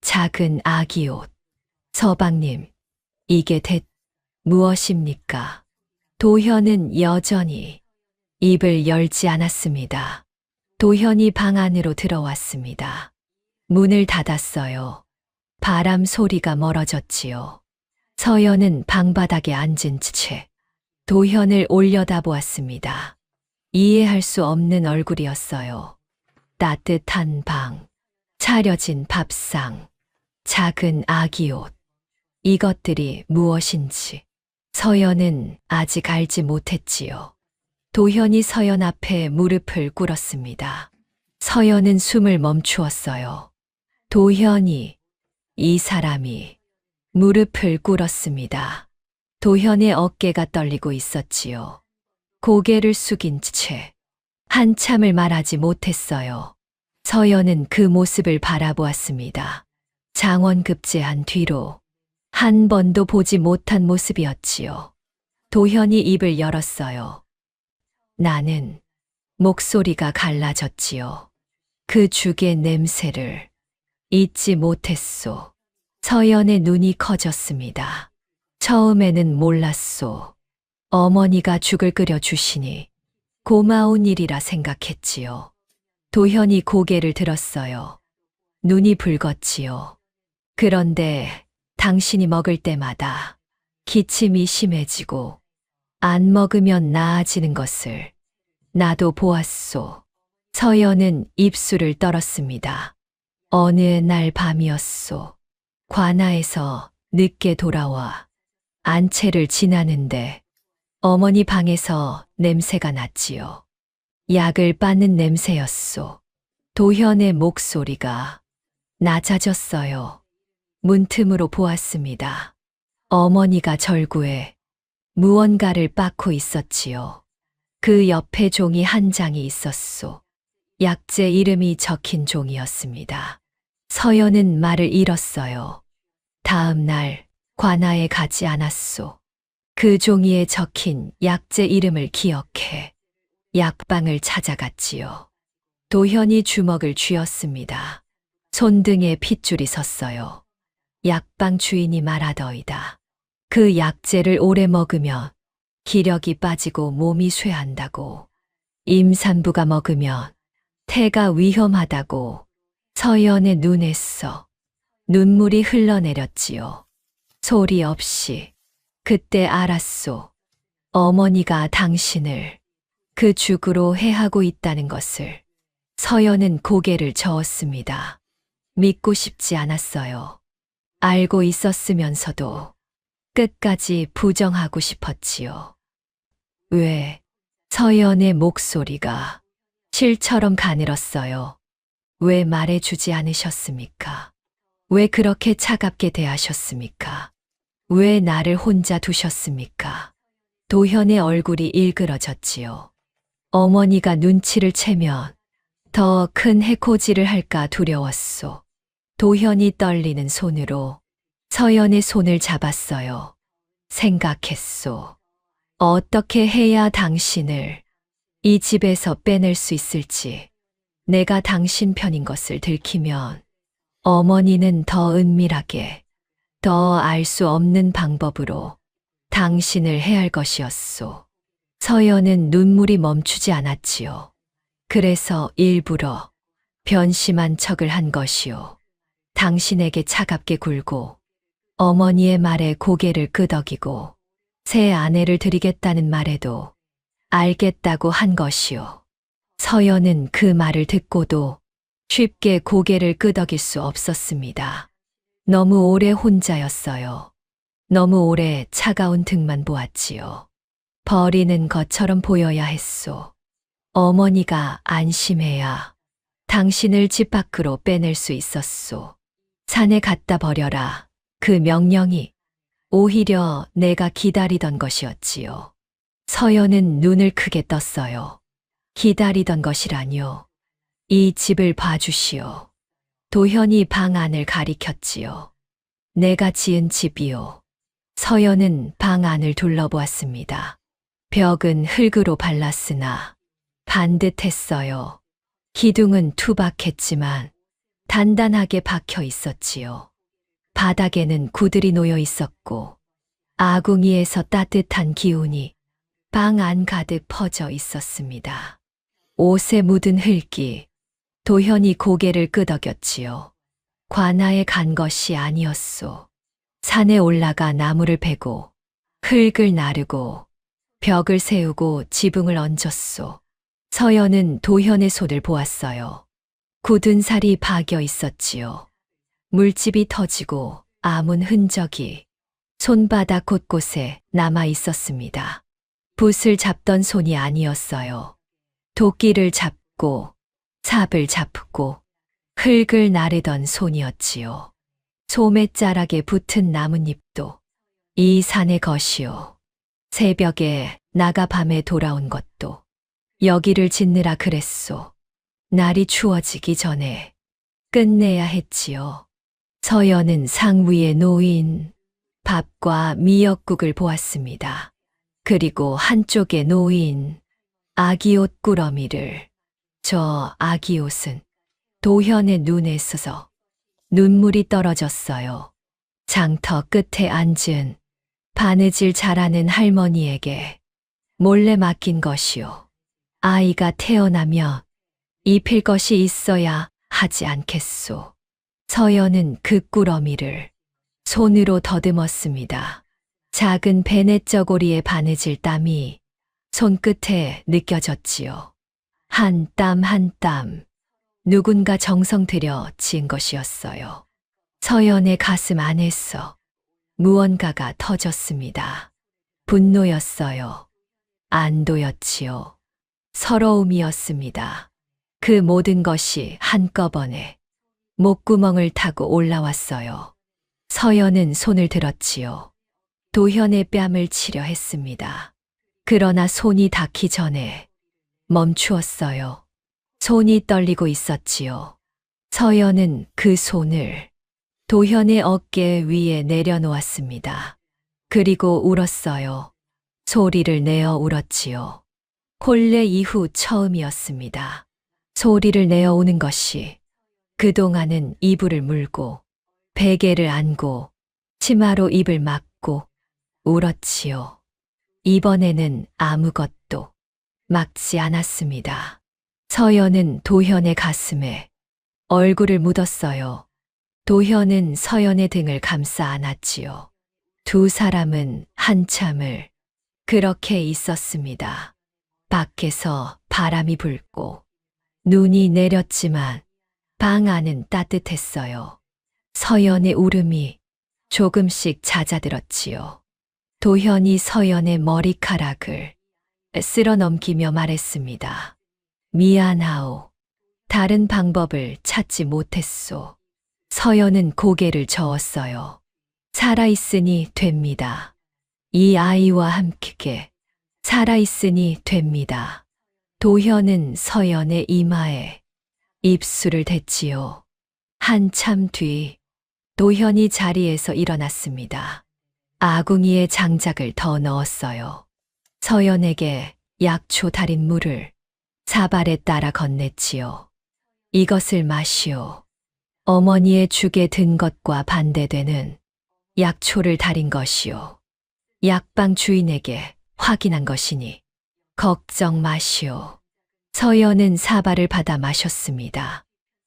작은 아기 옷. 서방님, 이게 무엇입니까? 도현은 여전히 입을 열지 않았습니다. 도현이 방 안으로 들어왔습니다. 문을 닫았어요. 바람 소리가 멀어졌지요. 서연은 방바닥에 앉은 채 도현을 올려다보았습니다. 이해할 수 없는 얼굴이었어요. 따뜻한 방, 차려진 밥상, 작은 아기 옷. 이것들이 무엇인지 서연은 아직 알지 못했지요. 도현이 서연 앞에 무릎을 꿇었습니다. 서연은 숨을 멈추었어요. 도현이, 이 사람이 무릎을 꿇었습니다. 도현의 어깨가 떨리고 있었지요. 고개를 숙인 채 한참을 말하지 못했어요. 서연은 그 모습을 바라보았습니다. 장원급제한 뒤로 한 번도 보지 못한 모습이었지요. 도현이 입을 열었어요. 나는 목소리가 갈라졌지요. 그 죽의 냄새를 잊지 못했소. 서연의 눈이 커졌습니다. 처음에는 몰랐소. 어머니가 죽을 끓여 주시니 고마운 일이라 생각했지요. 도현이 고개를 들었어요. 눈이 붉었지요. 그런데 당신이 먹을 때마다 기침이 심해지고 안 먹으면 나아지는 것을 나도 보았소. 서연은 입술을 떨었습니다. 어느 날 밤이었소. 관아에서 늦게 돌아와 안채를 지나는데 어머니 방에서 냄새가 났지요. 약을 빻는 냄새였소. 도현의 목소리가 낮아졌어요. 문틈으로 보았습니다. 어머니가 절구에 무언가를 빻고 있었지요. 그 옆에 종이 한 장이 있었소. 약재 이름이 적힌 종이었습니다. 서연은 말을 잃었어요. 다음 날 관아에 가지 않았소. 그 종이에 적힌 약재 이름을 기억해 약방을 찾아갔지요. 도현이 주먹을 쥐었습니다. 손등에 핏줄이 섰어요. 약방 주인이 말하더이다. 그 약재를 오래 먹으면 기력이 빠지고 몸이 쇠한다고. 임산부가 먹으면 태가 위험하다고. 서연의 눈에서 눈물이 흘러내렸지요. 소리 없이. 그때 알았소. 어머니가 당신을 그 죽으로 해하고 있다는 것을. 서연은 고개를 저었습니다. 믿고 싶지 않았어요. 알고 있었으면서도 끝까지 부정하고 싶었지요. 왜? 서연의 목소리가 실처럼 가늘었어요. 왜 말해주지 않으셨습니까? 왜 그렇게 차갑게 대하셨습니까? 왜 나를 혼자 두셨습니까? 도현의 얼굴이 일그러졌지요. 어머니가 눈치를 채면 더 큰 해코지를 할까 두려웠소. 도현이 떨리는 손으로 서연의 손을 잡았어요. 생각했소. 어떻게 해야 당신을 이 집에서 빼낼 수 있을지. 내가 당신 편인 것을 들키면 어머니는 더 은밀하게, 더 알 수 없는 방법으로 당신을 해할 것이었소. 서연은 눈물이 멈추지 않았지요. 그래서 일부러 변심한 척을 한 것이요. 당신에게 차갑게 굴고 어머니의 말에 고개를 끄덕이고 새 아내를 드리겠다는 말에도 알겠다고 한 것이요. 서연은 그 말을 듣고도 쉽게 고개를 끄덕일 수 없었습니다. 너무 오래 혼자였어요. 너무 오래 차가운 등만 보았지요. 버리는 것처럼 보여야 했소. 어머니가 안심해야 당신을 집 밖으로 빼낼 수 있었소. 산에 갖다 버려라. 그 명령이 오히려 내가 기다리던 것이었지요. 서연은 눈을 크게 떴어요. 기다리던 것이라뇨. 이 집을 봐주시오. 도현이 방 안을 가리켰지요. 내가 지은 집이요. 서연은 방 안을 둘러보았습니다. 벽은 흙으로 발랐으나 반듯했어요. 기둥은 투박했지만 단단하게 박혀 있었지요. 바닥에는 구들이 놓여 있었고 아궁이에서 따뜻한 기운이 방 안 가득 퍼져 있었습니다. 옷에 묻은 흙이 도현이 고개를 끄덕였지요. 관아에 간 것이 아니었소. 산에 올라가 나무를 베고 흙을 나르고 벽을 세우고 지붕을 얹었소. 서연은 도현의 손을 보았어요. 굳은 살이 박여 있었지요. 물집이 터지고 아문 흔적이 손바닥 곳곳에 남아 있었습니다. 붓을 잡던 손이 아니었어요. 도끼를 잡고 삽을 잡고 흙을 나르던 손이었지요. 소매자락에 붙은 나뭇잎도 이 산의 것이요. 새벽에 나가 밤에 돌아온 것도 여기를 짓느라 그랬소. 날이 추워지기 전에 끝내야 했지요. 서연은 상 위에 놓인 밥과 미역국을 보았습니다. 그리고 한쪽에 놓인 아기옷 꾸러미를. 저 아기옷은 도현의 눈에 있어서 눈물이 떨어졌어요. 장터 끝에 앉은 바느질 잘하는 할머니에게 몰래 맡긴 것이요. 아이가 태어나면 입힐 것이 있어야 하지 않겠소. 서연은 그 꾸러미를 손으로 더듬었습니다. 작은 베넷저고리의 바느질 땀이 손끝에 느껴졌지요. 한 땀 한 땀 누군가 정성 들여 지은 것이었어요. 서연의 가슴 안에서 무언가가 터졌습니다. 분노였어요. 안도였지요. 서러움이었습니다. 그 모든 것이 한꺼번에 목구멍을 타고 올라왔어요. 서연은 손을 들었지요. 도현의 뺨을 치려 했습니다. 그러나 손이 닿기 전에 멈추었어요. 손이 떨리고 있었지요. 서연은 그 손을 도현의 어깨 위에 내려놓았습니다. 그리고 울었어요. 소리를 내어 울었지요. 혼례 이후 처음이었습니다. 소리를 내어 우는 것이 그동안은 이불을 물고 베개를 안고 치마로 입을 막고 울었지요. 이번에는 아무것도 막지 않았습니다. 서연은 도현의 가슴에 얼굴을 묻었어요. 도현은 서연의 등을 감싸 안았지요. 두 사람은 한참을 그렇게 있었습니다. 밖에서 바람이 불고 눈이 내렸지만 방 안은 따뜻했어요. 서연의 울음이 조금씩 잦아들었지요. 도현이 서연의 머리카락을 쓸어 넘기며 말했습니다. 미안하오. 다른 방법을 찾지 못했소. 서연은 고개를 저었어요. 살아있으니 됩니다. 이 아이와 함께 살아있으니 됩니다. 도현은 서연의 이마에 입술을 댔지요. 한참 뒤 도현이 자리에서 일어났습니다. 아궁이에 장작을 더 넣었어요. 서연에게 약초 달인 물을 사발에 따라 건넸지요. 이것을 마시오. 어머니의 죽에 든 것과 반대되는 약초를 달인 것이오. 약방 주인에게 확인한 것이니 걱정 마시오. 서연은 사발을 받아 마셨습니다.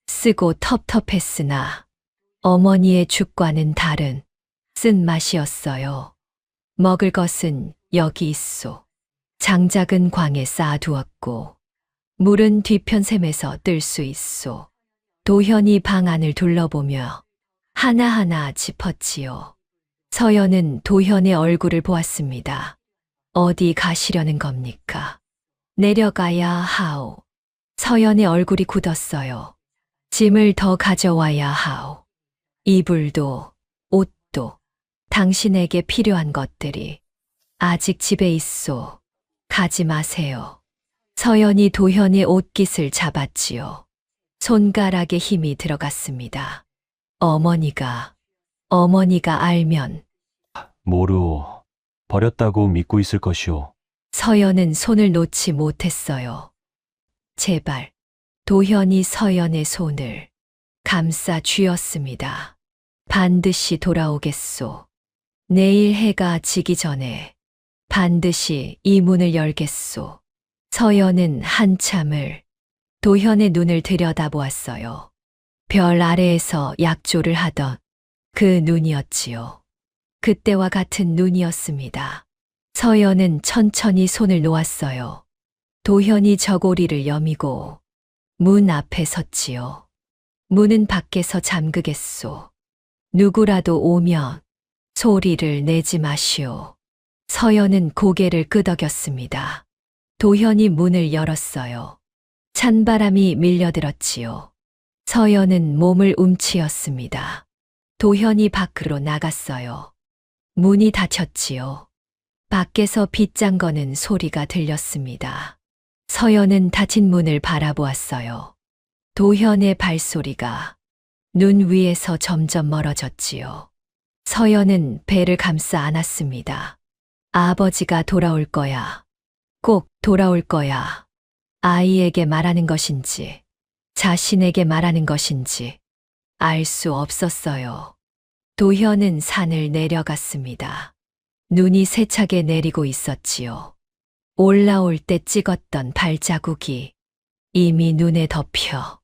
쓰고 텁텁했으나 어머니의 죽과는 다른 쓴맛이었어요. 먹을 것은 여기 있소. 장작은 광에 쌓아두었고 물은 뒤편샘에서 뜰 수 있소. 도현이 방 안을 둘러보며 하나하나 짚었지요. 서연은 도현의 얼굴을 보았습니다. 어디 가시려는 겁니까? 내려가야 하오. 서연의 얼굴이 굳었어요. 짐을 더 가져와야 하오. 이불도 옷도 당신에게 필요한 것들이 아직 집에 있소. 가지 마세요. 서연이 도현의 옷깃을 잡았지요. 손가락에 힘이 들어갔습니다. 어머니가 알면 모르오. 버렸다고 믿고 있을 것이오. 서연은 손을 놓지 못했어요. 제발. 도현이 서연의 손을 감싸 쥐었습니다. 반드시 돌아오겠소. 내일 해가 지기 전에 반드시 이 문을 열겠소. 서연은 한참을 도현의 눈을 들여다보았어요. 별 아래에서 약조를 하던 그 눈이었지요. 그때와 같은 눈이었습니다. 서연은 천천히 손을 놓았어요. 도현이 저고리를 여미고 문 앞에 섰지요. 문은 밖에서 잠그겠소. 누구라도 오면 소리를 내지 마시오. 서연은 고개를 끄덕였습니다. 도현이 문을 열었어요. 찬바람이 밀려들었지요. 서연은 몸을 움츠였습니다. 도현이 밖으로 나갔어요. 문이 닫혔지요. 밖에서 빗장거는 소리가 들렸습니다. 서연은 닫힌 문을 바라보았어요. 도현의 발소리가 눈 위에서 점점 멀어졌지요. 서연은 배를 감싸 안았습니다. 아버지가 돌아올 거야. 꼭 돌아올 거야. 아이에게 말하는 것인지, 자신에게 말하는 것인지 알 수 없었어요. 도현은 산을 내려갔습니다. 눈이 세차게 내리고 있었지요. 올라올 때 찍었던 발자국이 이미 눈에 덮여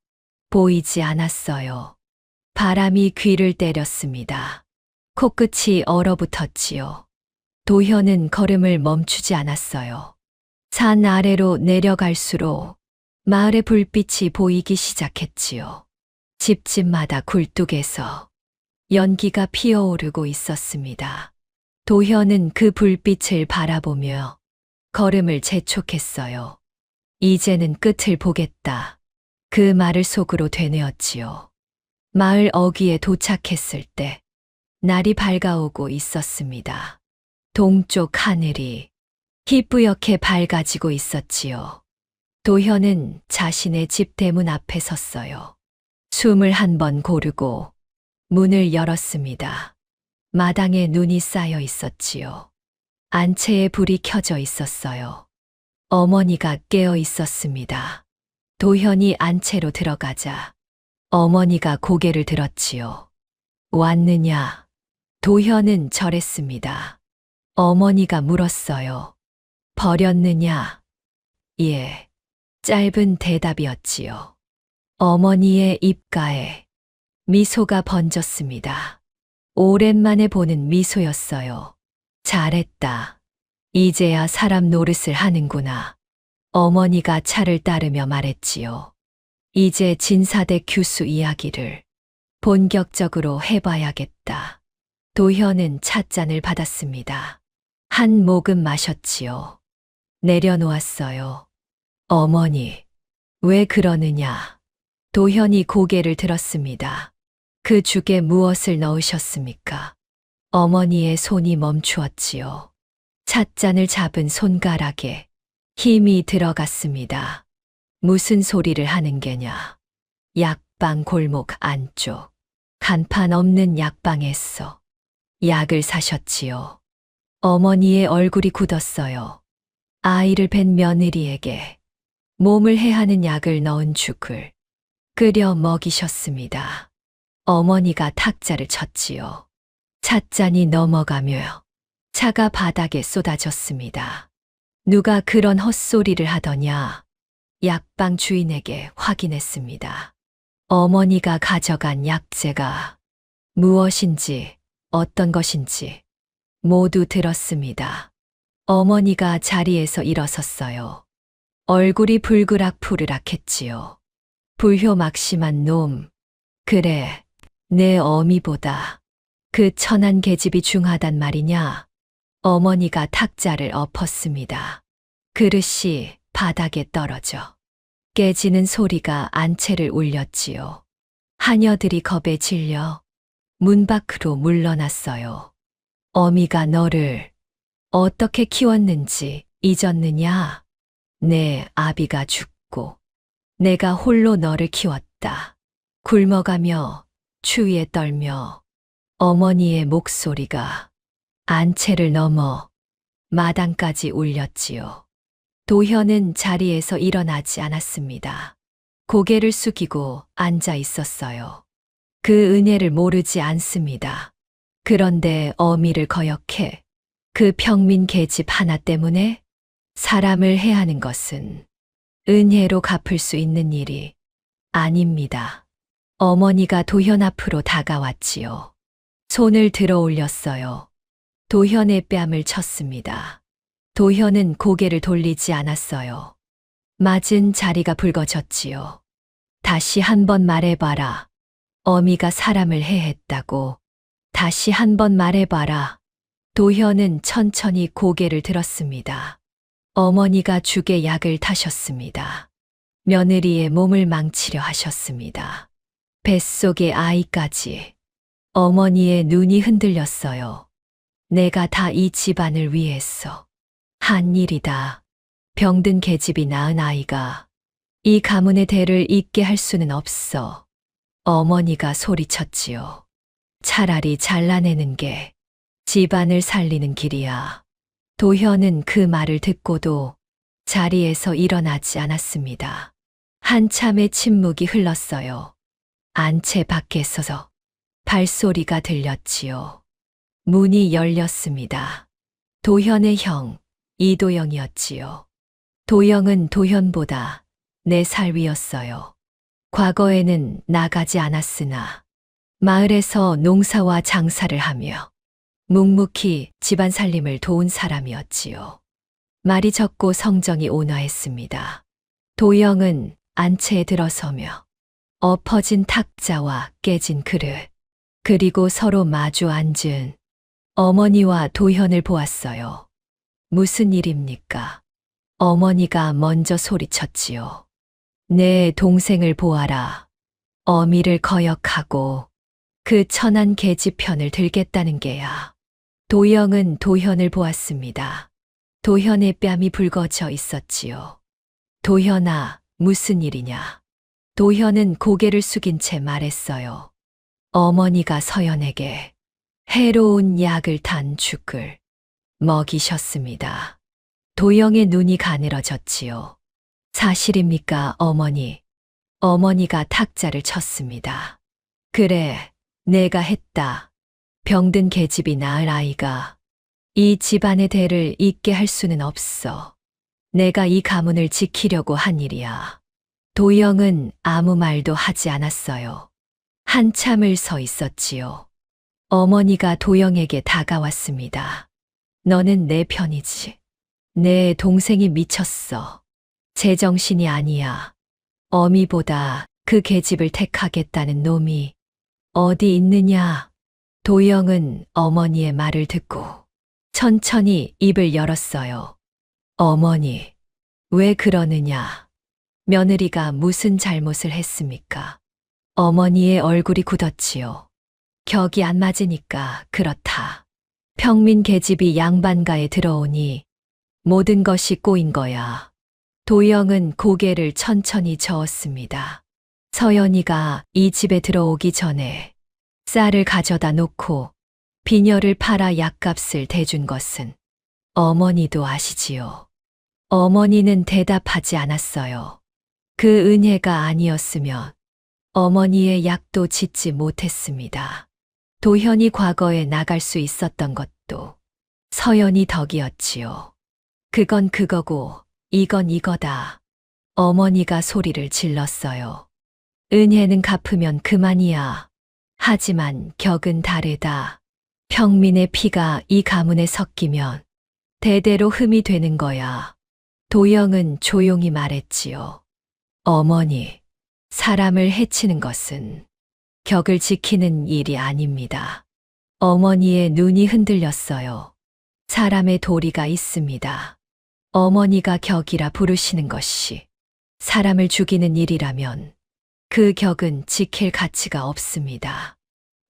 보이지 않았어요. 바람이 귀를 때렸습니다. 코끝이 얼어붙었지요. 도현은 걸음을 멈추지 않았어요. 산 아래로 내려갈수록 마을의 불빛이 보이기 시작했지요. 집집마다 굴뚝에서 연기가 피어오르고 있었습니다. 도현은 그 불빛을 바라보며 걸음을 재촉했어요. 이제는 끝을 보겠다. 그 말을 속으로 되뇌었지요. 마을 어귀에 도착했을 때 날이 밝아오고 있었습니다. 동쪽 하늘이 희뿌옇게 밝아지고 있었지요. 도현은 자신의 집 대문 앞에 섰어요. 숨을 한 번 고르고 문을 열었습니다. 마당에 눈이 쌓여 있었지요. 안채에 불이 켜져 있었어요. 어머니가 깨어 있었습니다. 도현이 안채로 들어가자 어머니가 고개를 들었지요. 왔느냐? 도현은 절했습니다. 어머니가 물었어요. 버렸느냐? 예. 짧은 대답이었지요. 어머니의 입가에 미소가 번졌습니다. 오랜만에 보는 미소였어요. 잘했다. 이제야 사람 노릇을 하는구나. 어머니가 차를 따르며 말했지요. 이제 진사대 교수 이야기를 본격적으로 해봐야겠다. 도현은 찻잔을 받았습니다. 한 모금 마셨지요. 내려놓았어요. 어머니, 왜 그러느냐? 도현이 고개를 들었습니다. 그 죽에 무엇을 넣으셨습니까? 어머니의 손이 멈추었지요. 찻잔을 잡은 손가락에 힘이 들어갔습니다. 무슨 소리를 하는 게냐? 약방 골목 안쪽, 간판 없는 약방에서 약을 사셨지요. 어머니의 얼굴이 굳었어요. 아이를 뵌 며느리에게 몸을 해하는 약을 넣은 죽을 끓여 먹이셨습니다. 어머니가 탁자를 쳤지요. 찻잔이 넘어가며 차가 바닥에 쏟아졌습니다. 누가 그런 헛소리를 하더냐? 약방 주인에게 확인했습니다. 어머니가 가져간 약재가 무엇인지 어떤 것인지 모두 들었습니다. 어머니가 자리에서 일어섰어요. 얼굴이 불그락푸르락했지요. 불효막심한 놈. 그래, 내 어미보다 그 천한 계집이 중하단 말이냐? 어머니가 탁자를 엎었습니다. 그릇이 바닥에 떨어져 깨지는 소리가 안채를 울렸지요. 하녀들이 겁에 질려 문 밖으로 물러났어요. 어미가 너를 어떻게 키웠는지 잊었느냐? 내 아비가 죽고 내가 홀로 너를 키웠다. 굶어가며 추위에 떨며 어머니의 목소리가 안채를 넘어 마당까지 울렸지요. 도현은 자리에서 일어나지 않았습니다. 고개를 숙이고 앉아 있었어요. 그 은혜를 모르지 않습니다. 그런데 어미를 거역해 그 평민 계집 하나 때문에 사람을 해하는 것은 은혜로 갚을 수 있는 일이 아닙니다. 어머니가 도현 앞으로 다가왔지요. 손을 들어 올렸어요. 도현의 뺨을 쳤습니다. 도현은 고개를 돌리지 않았어요. 맞은 자리가 붉어졌지요. 다시 한 번 말해봐라. 어미가 사람을 해했다고. 다시 한 번 말해봐라. 도현은 천천히 고개를 들었습니다. 어머니가 죽에 약을 타셨습니다. 며느리의 몸을 망치려 하셨습니다. 뱃속의 아이까지. 어머니의 눈이 흔들렸어요. 내가 다 이 집안을 위해서 한 일이다. 병든 계집이 낳은 아이가 이 가문의 대를 잇게 할 수는 없어. 어머니가 소리쳤지요. 차라리 잘라내는 게 집안을 살리는 길이야. 도현은 그 말을 듣고도 자리에서 일어나지 않았습니다. 한참의 침묵이 흘렀어요. 안채 밖에서 발소리가 들렸지요. 문이 열렸습니다. 도현의 형, 이도영이었지요. 도영은 도현보다 4살 위였어요. 과거에는 나가지 않았으나 마을에서 농사와 장사를 하며 묵묵히 집안 살림을 도운 사람이었지요. 말이 적고 성정이 온화했습니다. 도영은 안채에 들어서며 엎어진 탁자와 깨진 그릇, 그리고 서로 마주 앉은 어머니와 도현을 보았어요. 무슨 일입니까? 어머니가 먼저 소리쳤지요. 내 동생을 보아라. 어미를 거역하고 그 천한 계집 편을 들겠다는 게야. 도영은 도현을 보았습니다. 도현의 뺨이 붉어져 있었지요. 도현아, 무슨 일이냐? 도현은 고개를 숙인 채 말했어요. 어머니가 서연에게 해로운 약을 탄 죽을 먹이셨습니다. 도영의 눈이 가늘어졌지요. 사실입니까, 어머니? 어머니가 탁자를 쳤습니다. 그래, 내가 했다. 병든 계집이 낳을 아이가 이 집안의 대를 잇게 할 수는 없어. 내가 이 가문을 지키려고 한 일이야. 도영은 아무 말도 하지 않았어요. 한참을 서 있었지요. 어머니가 도영에게 다가왔습니다. 너는 내 편이지. 내 동생이 미쳤어. 제정신이 아니야. 어미보다 그 계집을 택하겠다는 놈이 어디 있느냐? 도영은 어머니의 말을 듣고 천천히 입을 열었어요. 어머니, 왜 그러느냐? 며느리가 무슨 잘못을 했습니까? 어머니의 얼굴이 굳었지요. 격이 안 맞으니까 그렇다. 평민 계집이 양반가에 들어오니 모든 것이 꼬인 거야. 도영은 고개를 천천히 저었습니다. 서연이가 이 집에 들어오기 전에 쌀을 가져다 놓고 비녀를 팔아 약값을 대준 것은 어머니도 아시지요. 어머니는 대답하지 않았어요. 그 은혜가 아니었으면 어머니의 약도 짓지 못했습니다. 도현이 과거에 나갈 수 있었던 것도 서연이 덕이었지요. 그건 그거고 이건 이거다. 어머니가 소리를 질렀어요. 은혜는 갚으면 그만이야. 하지만 격은 다르다. 평민의 피가 이 가문에 섞이면 대대로 흠이 되는 거야. 도영은 조용히 말했지요. 어머니, 사람을 해치는 것은 격을 지키는 일이 아닙니다. 어머니의 눈이 흔들렸어요. 사람의 도리가 있습니다. 어머니가 격이라 부르시는 것이 사람을 죽이는 일이라면 그 격은 지킬 가치가 없습니다.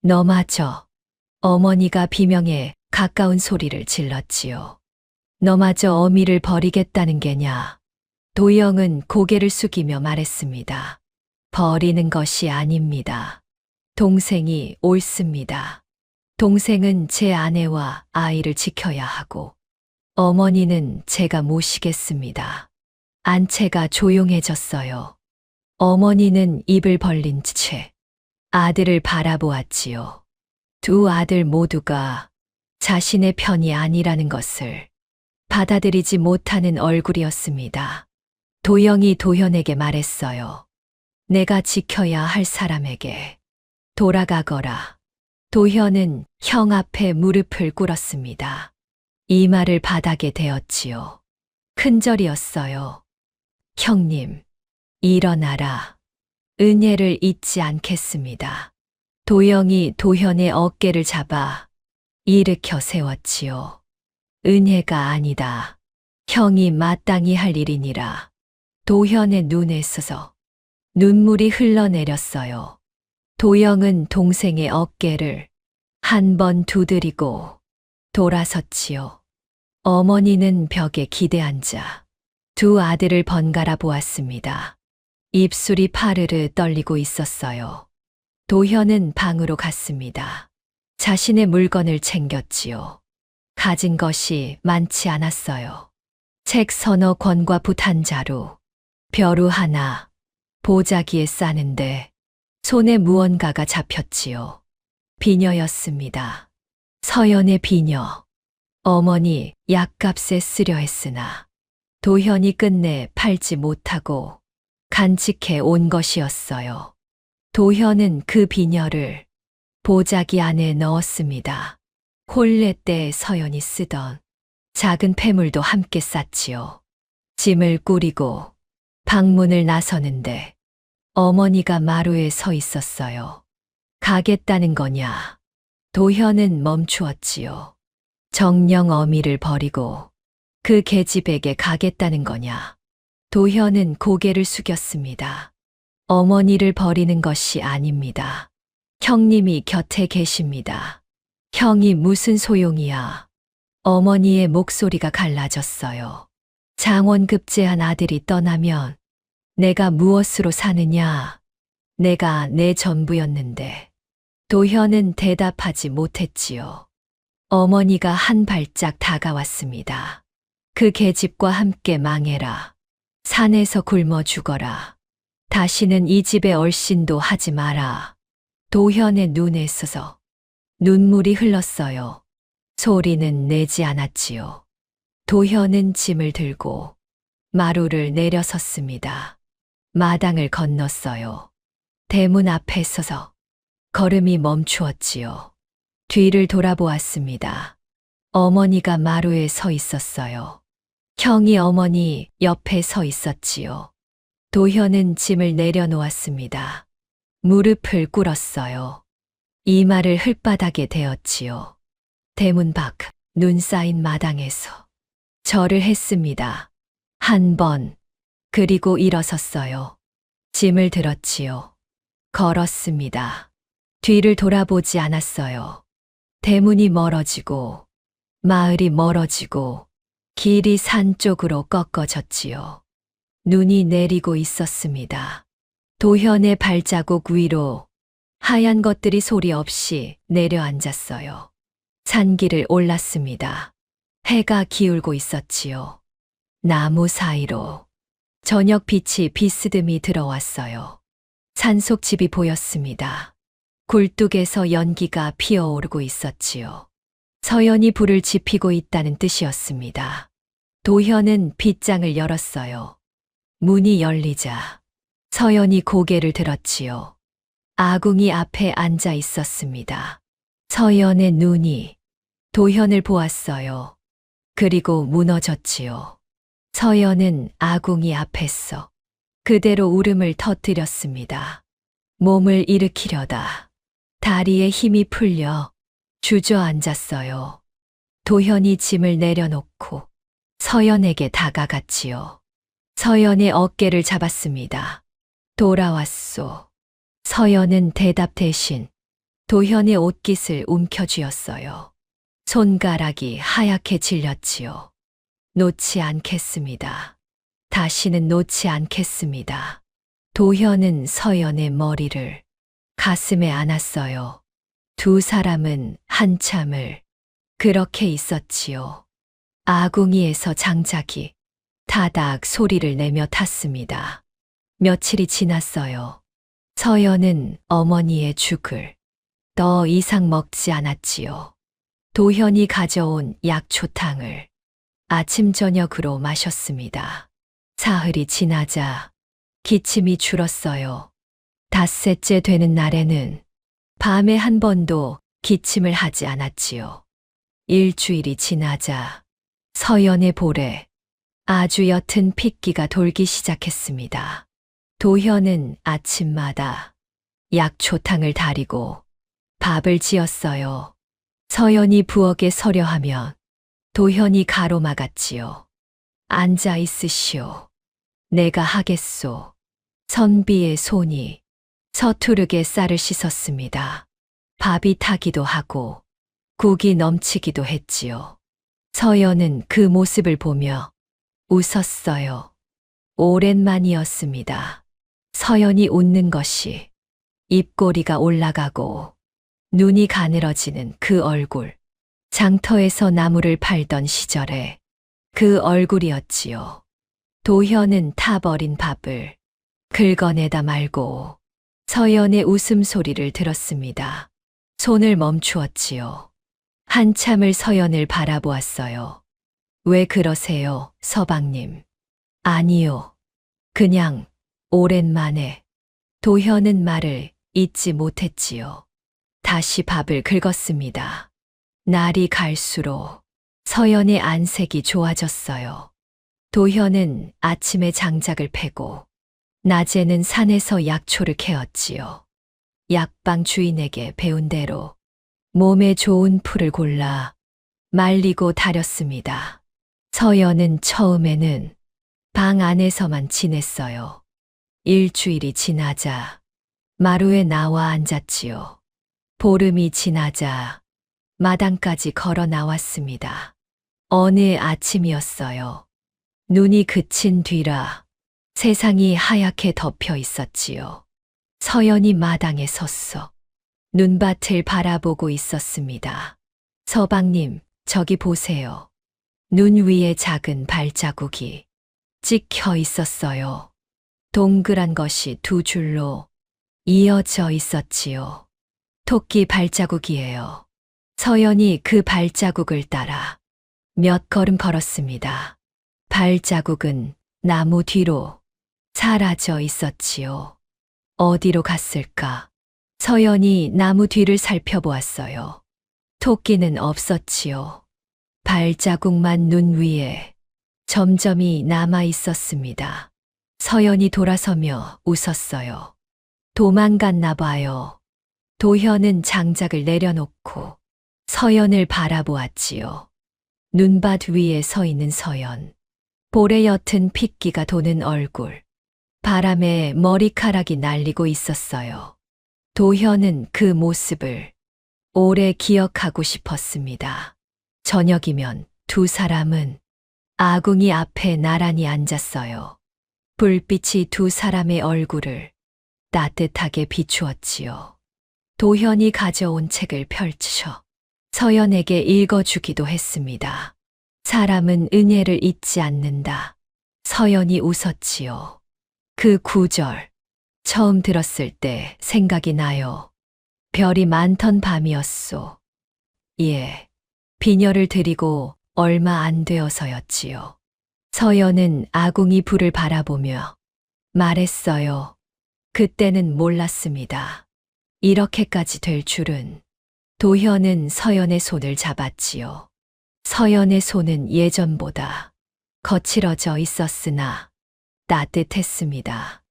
너마저 어머니가 비명에 가까운 소리를 질렀지요. 너마저 어미를 버리겠다는 게냐? 도영은 고개를 숙이며 말했습니다. 버리는 것이 아닙니다. 동생이 옳습니다. 동생은 제 아내와 아이를 지켜야 하고 어머니는 제가 모시겠습니다. 안채가 조용해졌어요. 어머니는 입을 벌린 채 아들을 바라보았지요. 두 아들 모두가 자신의 편이 아니라는 것을 받아들이지 못하는 얼굴이었습니다. 도영이 도현에게 말했어요. 내가 지켜야 할 사람에게 돌아가거라. 도현은 형 앞에 무릎을 꿇었습니다. 이 말을 바닥에 대었지요. 큰절이었어요. 형님, 일어나라. 은혜를 잊지 않겠습니다. 도영이 도현의 어깨를 잡아 일으켜 세웠지요. 은혜가 아니다. 형이 마땅히 할 일이니라. 도현의 눈에서 눈물이 흘러내렸어요. 도영은 동생의 어깨를 한 번 두드리고 돌아섰지요. 어머니는 벽에 기대앉아 두 아들을 번갈아 보았습니다. 입술이 파르르 떨리고 있었어요. 도현은 방으로 갔습니다. 자신의 물건을 챙겼지요. 가진 것이 많지 않았어요. 책 서너 권과 붓 한 자루, 벼루 하나, 보자기에 싸는데 손에 무언가가 잡혔지요. 비녀였습니다. 서연의 비녀. 어머니 약값에 쓰려 했으나 도현이 끝내 팔지 못하고 간직해 온 것이었어요. 도현은 그 비녀를 보자기 안에 넣었습니다. 혼례 때 서연이 쓰던 작은 폐물도 함께 쌌지요. 짐을 꾸리고 방문을 나서는데 어머니가 마루에 서 있었어요. 가겠다는 거냐? 도현은 멈추었지요. 정녕 어미를 버리고 그 계집에게 가겠다는 거냐? 도현은 고개를 숙였습니다. 어머니를 버리는 것이 아닙니다. 형님이 곁에 계십니다. 형이 무슨 소용이야? 어머니의 목소리가 갈라졌어요. 장원급제한 아들이 떠나면 내가 무엇으로 사느냐? 내가 내 전부였는데. 도현은 대답하지 못했지요. 어머니가 한 발짝 다가왔습니다. 그 계집과 함께 망해라. 산에서 굶어 죽어라. 다시는 이 집에 얼씬도 하지 마라. 도현의 눈에 있어서 눈물이 흘렀어요. 소리는 내지 않았지요. 도현은 짐을 들고 마루를 내려섰습니다. 마당을 건넜어요. 대문 앞에 서서 걸음이 멈추었지요. 뒤를 돌아보았습니다. 어머니가 마루에 서 있었어요. 형이 어머니 옆에 서 있었지요. 도현은 짐을 내려놓았습니다. 무릎을 꿇었어요. 이마를 흙바닥에 대었지요. 대문 밖 눈 쌓인 마당에서 절을 했습니다. 한 번, 그리고 일어섰어요. 짐을 들었지요. 걸었습니다. 뒤를 돌아보지 않았어요. 대문이 멀어지고, 마을이 멀어지고, 길이 산 쪽으로 꺾어졌지요. 눈이 내리고 있었습니다. 도현의 발자국 위로 하얀 것들이 소리 없이 내려앉았어요. 산길을 올랐습니다. 해가 기울고 있었지요. 나무 사이로 저녁 빛이 비스듬히 들어왔어요. 산속 집이 보였습니다. 굴뚝에서 연기가 피어오르고 있었지요. 서연이 불을 지피고 있다는 뜻이었습니다. 도현은 빗장을 열었어요. 문이 열리자 서연이 고개를 들었지요. 아궁이 앞에 앉아 있었습니다. 서연의 눈이 도현을 보았어요. 그리고 무너졌지요. 서연은 아궁이 앞에서 그대로 울음을 터뜨렸습니다. 몸을 일으키려다 다리에 힘이 풀려 주저앉았어요. 도현이 짐을 내려놓고 서연에게 다가갔지요. 서연의 어깨를 잡았습니다. 돌아왔소. 서연은 대답 대신 도현의 옷깃을 움켜쥐었어요. 손가락이 하얗게 질렸지요. 놓지 않겠습니다. 다시는 놓지 않겠습니다. 도현은 서연의 머리를 가슴에 안았어요. 두 사람은 한참을 그렇게 있었지요. 아궁이에서 장작이 다닥 소리를 내며 탔습니다. 며칠이 지났어요. 서연은 어머니의 죽을 더 이상 먹지 않았지요. 도현이 가져온 약초탕을 아침 저녁으로 마셨습니다. 사흘이 지나자 기침이 줄었어요. 닷새째 되는 날에는 밤에 한 번도 기침을 하지 않았지요. 일주일이 지나자 서연의 볼에 아주 옅은 핏기가 돌기 시작했습니다. 도현은 아침마다 약초탕을 다리고 밥을 지었어요. 서연이 부엌에 서려 하면 도현이 가로막았지요. 앉아 있으시오. 내가 하겠소. 선비의 손이 서투르게 쌀을 씻었습니다. 밥이 타기도 하고 국이 넘치기도 했지요. 서연은 그 모습을 보며 웃었어요. 오랜만이었습니다. 서연이 웃는 것이 입꼬리가 올라가고 눈이 가늘어지는 그 얼굴. 장터에서 나무를 팔던 시절에 그 얼굴이었지요. 도현은 타버린 밥을 긁어내다 말고 서연의 웃음소리를 들었습니다. 손을 멈추었지요. 한참을 서연을 바라보았어요. 왜 그러세요, 서방님? 아니요. 그냥 오랜만에. 도현은 말을 잇지 못했지요. 다시 밥을 긁었습니다. 날이 갈수록 서연의 안색이 좋아졌어요. 도현은 아침에 장작을 패고 낮에는 산에서 약초를 캐었지요. 약방 주인에게 배운 대로 몸에 좋은 풀을 골라 말리고 다렸습니다. 서연은 처음에는 방 안에서만 지냈어요. 일주일이 지나자 마루에 나와 앉았지요. 보름이 지나자 마당까지 걸어 나왔습니다. 어느 아침이었어요. 눈이 그친 뒤라 세상이 하얗게 덮여 있었지요. 서연이 마당에 섰어 눈밭을 바라보고 있었습니다. 서방님, 저기 보세요. 눈 위에 작은 발자국이 찍혀 있었어요. 동그란 것이 두 줄로 이어져 있었지요. 토끼 발자국이에요. 서연이 그 발자국을 따라 몇 걸음 걸었습니다. 발자국은 나무 뒤로 사라져 있었지요. 어디로 갔을까? 서연이 나무 뒤를 살펴보았어요. 토끼는 없었지요. 발자국만 눈 위에 점점이 남아 있었습니다. 서연이 돌아서며 웃었어요. 도망갔나 봐요. 도현은 장작을 내려놓고 서연을 바라보았지요. 눈밭 위에 서 있는 서연. 볼에 옅은 핏기가 도는 얼굴. 바람에 머리카락이 날리고 있었어요. 도현은 그 모습을 오래 기억하고 싶었습니다. 저녁이면 두 사람은 아궁이 앞에 나란히 앉았어요. 불빛이 두 사람의 얼굴을 따뜻하게 비추었지요. 도현이 가져온 책을 펼쳐 서연에게 읽어주기도 했습니다. 사람은 은혜를 잊지 않는다. 서연이 웃었지요. 그 구절, 처음 들었을 때 생각이 나요. 별이 많던 밤이었소. 예, 비녀를 드리고 얼마 안 되어서였지요. 서연은 아궁이 불을 바라보며 말했어요. 그때는 몰랐습니다. 이렇게까지 될 줄은. 도현은 서연의 손을 잡았지요. 서연의 손은 예전보다 거칠어져 있었으나 따뜻했습니다.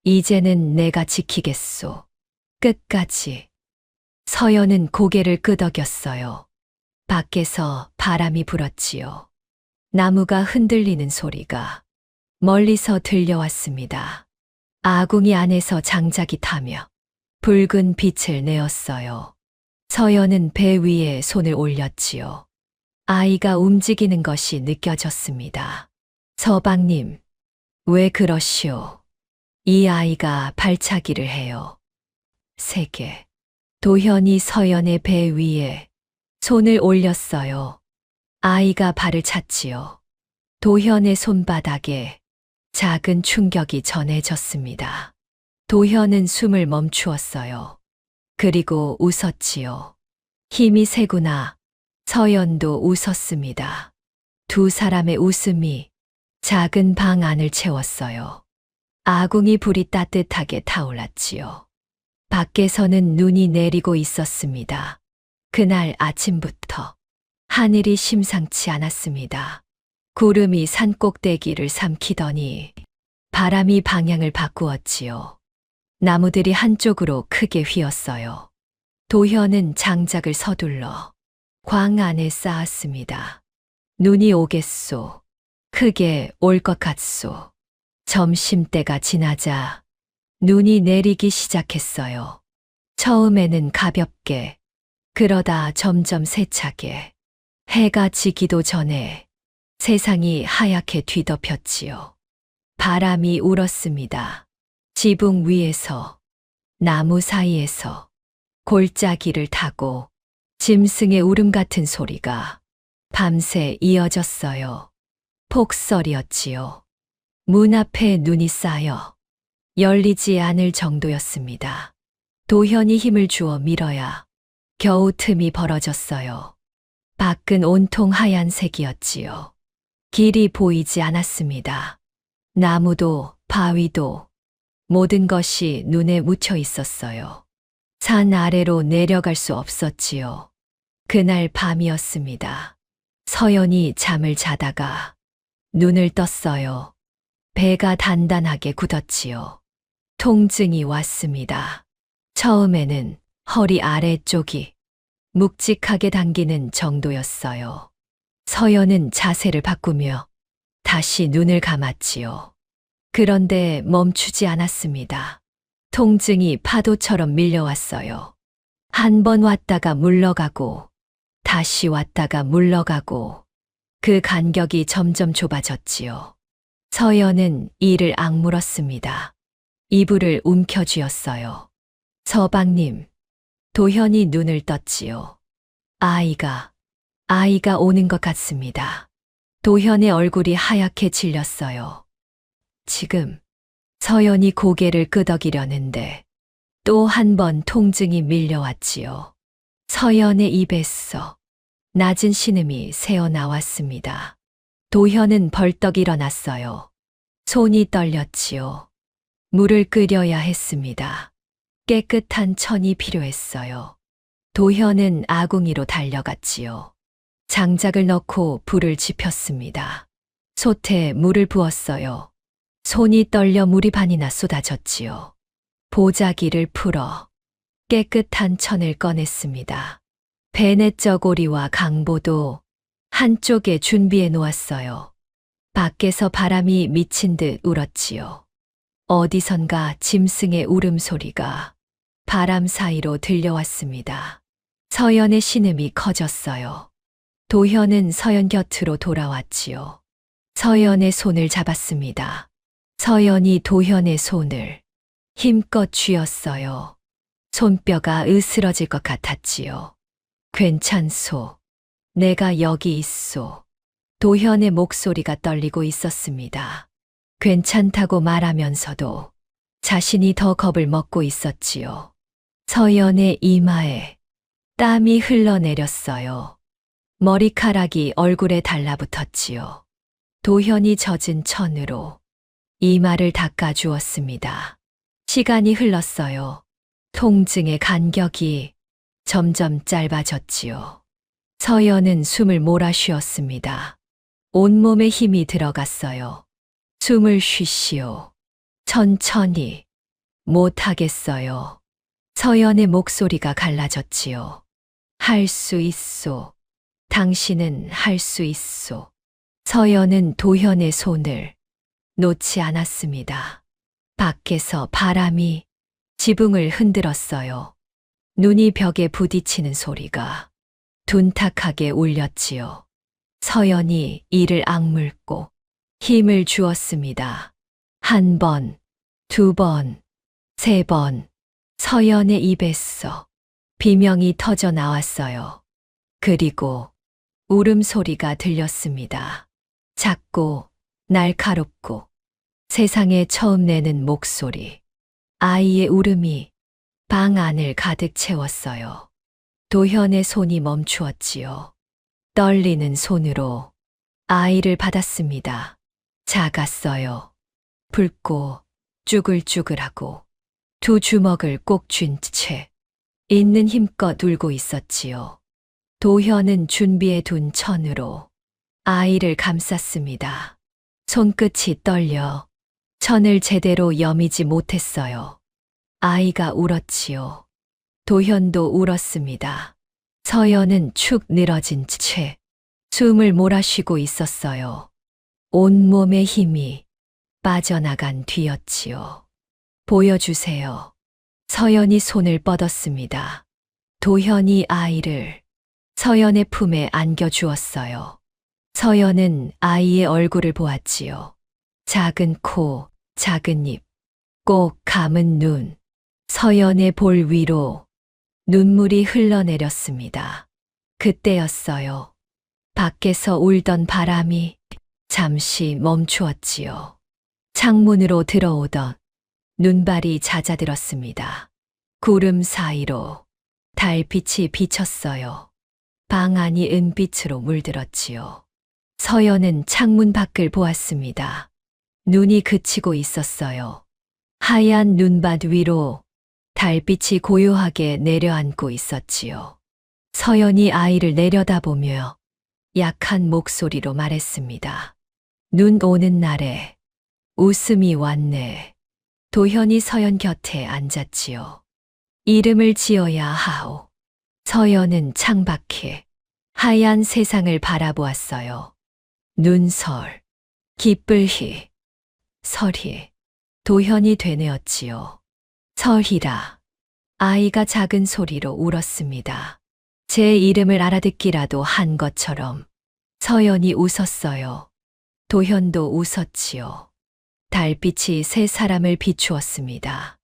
이제는 내가 지키겠소. 끝까지. 서연은 고개를 끄덕였어요. 밖에서 바람이 불었지요. 나무가 흔들리는 소리가 멀리서 들려왔습니다. 아궁이 안에서 장작이 타며 붉은 빛을 내었어요. 서연은 배 위에 손을 올렸지요. 아이가 움직이는 것이 느껴졌습니다. 서방님, 왜 그러시오? 이 아이가 발차기를 해요. 세게. 도현이 서연의 배 위에 손을 올렸어요. 아이가 발을 찼지요. 도현의 손바닥에 작은 충격이 전해졌습니다. 도현은 숨을 멈추었어요. 그리고 웃었지요. 힘이 세구나. 서연도 웃었습니다. 두 사람의 웃음이 작은 방 안을 채웠어요. 아궁이 불이 따뜻하게 타올랐지요. 밖에서는 눈이 내리고 있었습니다. 그날 아침부터 하늘이 심상치 않았습니다. 구름이 산 꼭대기를 삼키더니 바람이 방향을 바꾸었지요. 나무들이 한쪽으로 크게 휘었어요. 도현은 장작을 서둘러 광 안에 쌓았습니다. 눈이 오겠소. 크게 올 것 같소. 점심때가 지나자 눈이 내리기 시작했어요. 처음에는 가볍게, 그러다 점점 세차게. 해가 지기도 전에 세상이 하얗게 뒤덮였지요. 바람이 울었습니다. 지붕 위에서, 나무 사이에서, 골짜기를 타고 짐승의 울음 같은 소리가 밤새 이어졌어요. 폭설이었지요. 문 앞에 눈이 쌓여 열리지 않을 정도였습니다. 도현이 힘을 주어 밀어야 겨우 틈이 벌어졌어요. 밖은 온통 하얀색이었지요. 길이 보이지 않았습니다. 나무도 바위도 모든 것이 눈에 묻혀 있었어요. 산 아래로 내려갈 수 없었지요. 그날 밤이었습니다. 서연이 잠을 자다가 눈을 떴어요. 배가 단단하게 굳었지요. 통증이 왔습니다. 처음에는 허리 아래쪽이 묵직하게 당기는 정도였어요. 서연은 자세를 바꾸며 다시 눈을 감았지요. 그런데 멈추지 않았습니다. 통증이 파도처럼 밀려왔어요. 한 번 왔다가 물러가고, 다시 왔다가 물러가고, 그 간격이 점점 좁아졌지요. 서연은 이를 악물었습니다. 이불을 움켜쥐었어요. 서방님, 도현이 눈을 떴지요. 아이가 오는 것 같습니다. 도현의 얼굴이 하얗게 질렸어요. 지금 서연이 고개를 끄덕이려는데 또 한 번 통증이 밀려왔지요. 서연의 입에서 낮은 신음이 새어나왔습니다. 도현은 벌떡 일어났어요. 손이 떨렸지요. 물을 끓여야 했습니다. 깨끗한 천이 필요했어요. 도현은 아궁이로 달려갔지요. 장작을 넣고 불을 지폈습니다. 솥에 물을 부었어요. 손이 떨려 물이 반이나 쏟아졌지요. 보자기를 풀어 깨끗한 천을 꺼냈습니다. 베네쩌고리와 강보도 한쪽에 준비해 놓았어요. 밖에서 바람이 미친 듯 울었지요. 어디선가 짐승의 울음소리가 바람 사이로 들려왔습니다. 서연의 신음이 커졌어요. 도현은 서연 곁으로 돌아왔지요. 서연의 손을 잡았습니다. 서연이 도현의 손을 힘껏 쥐었어요. 손뼈가 으스러질 것 같았지요. 괜찮소. 내가 여기 있소. 도현의 목소리가 떨리고 있었습니다. 괜찮다고 말하면서도 자신이 더 겁을 먹고 있었지요. 서연의 이마에 땀이 흘러내렸어요. 머리카락이 얼굴에 달라붙었지요. 도현이 젖은 천으로 이마를 닦아주었습니다. 시간이 흘렀어요. 통증의 간격이 점점 짧아졌지요. 서연은 숨을 몰아쉬었습니다. 온몸에 힘이 들어갔어요. 숨을 쉬시오. 천천히. 못하겠어요. 서연의 목소리가 갈라졌지요. 할 수 있소. 당신은 할 수 있소. 서연은 도현의 손을 놓지 않았습니다. 밖에서 바람이 지붕을 흔들었어요. 눈이 벽에 부딪히는 소리가 둔탁하게 울렸지요. 서연이 이를 악물고 힘을 주었습니다. 한 번, 두 번, 세 번, 서연의 입에서 비명이 터져 나왔어요. 그리고 울음소리가 들렸습니다. 작고 날카롭고 세상에 처음 내는 목소리. 아이의 울음이 방 안을 가득 채웠어요. 도현의 손이 멈추었지요. 떨리는 손으로 아이를 받았습니다. 작았어요. 붉고 쭈글쭈글하고 두 주먹을 꼭 쥔 채 있는 힘껏 울고 있었지요. 도현은 준비해 둔 천으로 아이를 감쌌습니다. 손끝이 떨려 천을 제대로 여미지 못했어요. 아이가 울었지요. 도현도 울었습니다. 서연은 축 늘어진 채 숨을 몰아쉬고 있었어요. 온몸의 힘이 빠져나간 뒤였지요. 보여주세요. 서연이 손을 뻗었습니다. 도현이 아이를 서연의 품에 안겨주었어요. 서연은 아이의 얼굴을 보았지요. 작은 코, 작은 입, 꼭 감은 눈. 서연의 볼 위로 눈물이 흘러내렸습니다. 그때였어요. 밖에서 울던 바람이 잠시 멈추었지요. 창문으로 들어오던 눈발이 잦아들었습니다. 구름 사이로 달빛이 비쳤어요. 방 안이 은빛으로 물들었지요. 서연은 창문 밖을 보았습니다. 눈이 그치고 있었어요. 하얀 눈밭 위로 달빛이 고요하게 내려앉고 있었지요. 서연이 아이를 내려다보며 약한 목소리로 말했습니다. 눈 오는 날에 웃음이 왔네. 도현이 서연 곁에 앉았지요. 이름을 지어야 하오. 서연은 창밖에 하얀 세상을 바라보았어요. 눈설, 기쁠희, 설희, 도현이 되뇌었지요. 설희라. 아이가 작은 소리로 울었습니다. 제 이름을 알아듣기라도 한 것처럼 서연이 웃었어요. 도현도 웃었지요. 달빛이 세 사람을 비추었습니다.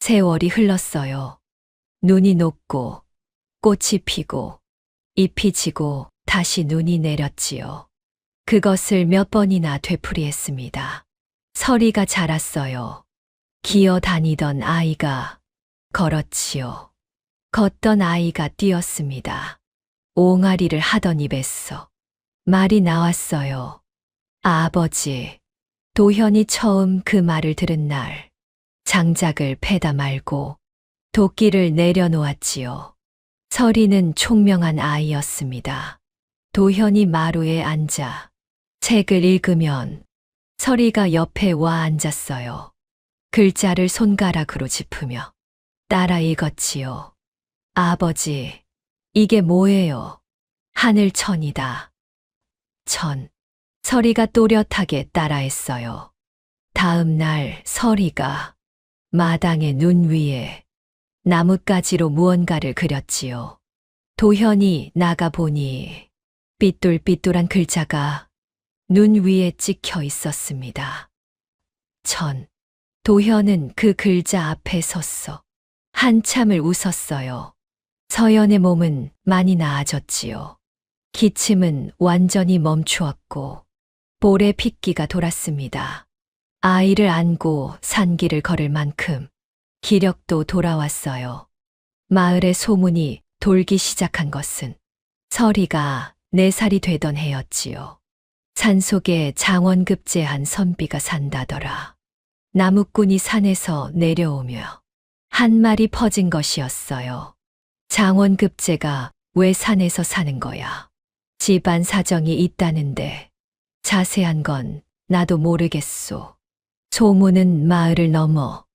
세월이 흘렀어요. 눈이 녹고 꽃이 피고 잎이 지고 다시 눈이 내렸지요. 그것을 몇 번이나 되풀이했습니다. 설이가 자랐어요. 기어 다니던 아이가 걸었지요. 걷던 아이가 뛰었습니다. 옹알이를 하던 입에서 말이 나왔어요. 아버지. 도현이 처음 그 말을 들은 날 장작을 패다 말고 도끼를 내려놓았지요. 설이는 총명한 아이였습니다. 도현이 마루에 앉아 책을 읽으면 설이가 옆에 와 앉았어요. 글자를 손가락으로 짚으며 따라 읽었지요. 아버지, 이게 뭐예요? 하늘천이다. 천. 설이가 또렷하게 따라했어요. 다음 날 설이가 마당의 눈 위에 나뭇가지로 무언가를 그렸지요. 도현이 나가보니 삐뚤삐뚤한 글자가 눈 위에 찍혀 있었습니다. 천. 도현은 그 글자 앞에 섰어. 한참을 웃었어요. 서연의 몸은 많이 나아졌지요. 기침은 완전히 멈추었고 볼에 핏기가 돌았습니다. 아이를 안고 산길을 걸을 만큼 기력도 돌아왔어요. 마을의 소문이 돌기 시작한 것은 설이가 4살이 되던 해였지요. 산속에 장원급제한 선비가 산다더라. 나무꾼이 산에서 내려오며 한 말이 퍼진 것이었어요. 장원급제가 왜 산에서 사는 거야? 집안 사정이 있다는데 자세한 건 나도 모르겠소. 소문은 마을을 넘어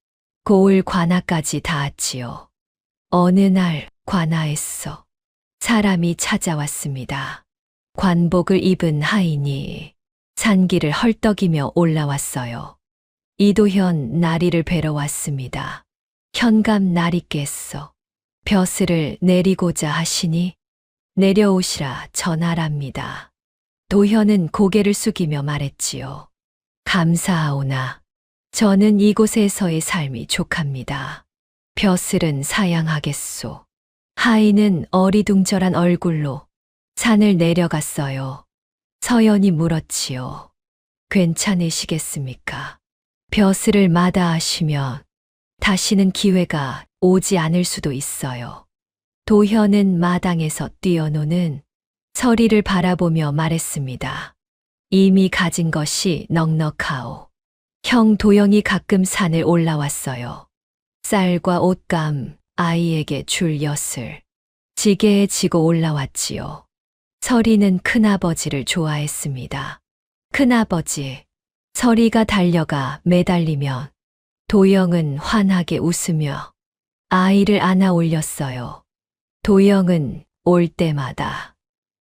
고을 관아까지 닿았지요. 어느 날 관아에서 사람이 찾아왔습니다. 관복을 입은 하인이 산길을 헐떡이며 올라왔어요. 이도현 나리를 뵈러 왔습니다. 현감 나리께서 벼슬을 내리고자 하시니 내려오시라 전하랍니다. 도현은 고개를 숙이며 말했지요. 감사하오나 저는 이곳에서의 삶이 족합니다. 벼슬은 사양하겠소. 하인은 어리둥절한 얼굴로 산을 내려갔어요. 서연이 물었지요. 괜찮으시겠습니까? 벼슬을 마다하시면 다시는 기회가 오지 않을 수도 있어요. 도현은 마당에서 뛰어노는 설이를 바라보며 말했습니다. 이미 가진 것이 넉넉하오. 형 도영이 가끔 산을 올라왔어요. 쌀과 옷감, 아이에게 줄 엿을 지게에 지고 올라왔지요. 설이는 큰아버지를 좋아했습니다. 큰아버지, 설이가 달려가 매달리면 도영은 환하게 웃으며 아이를 안아 올렸어요. 도영은 올 때마다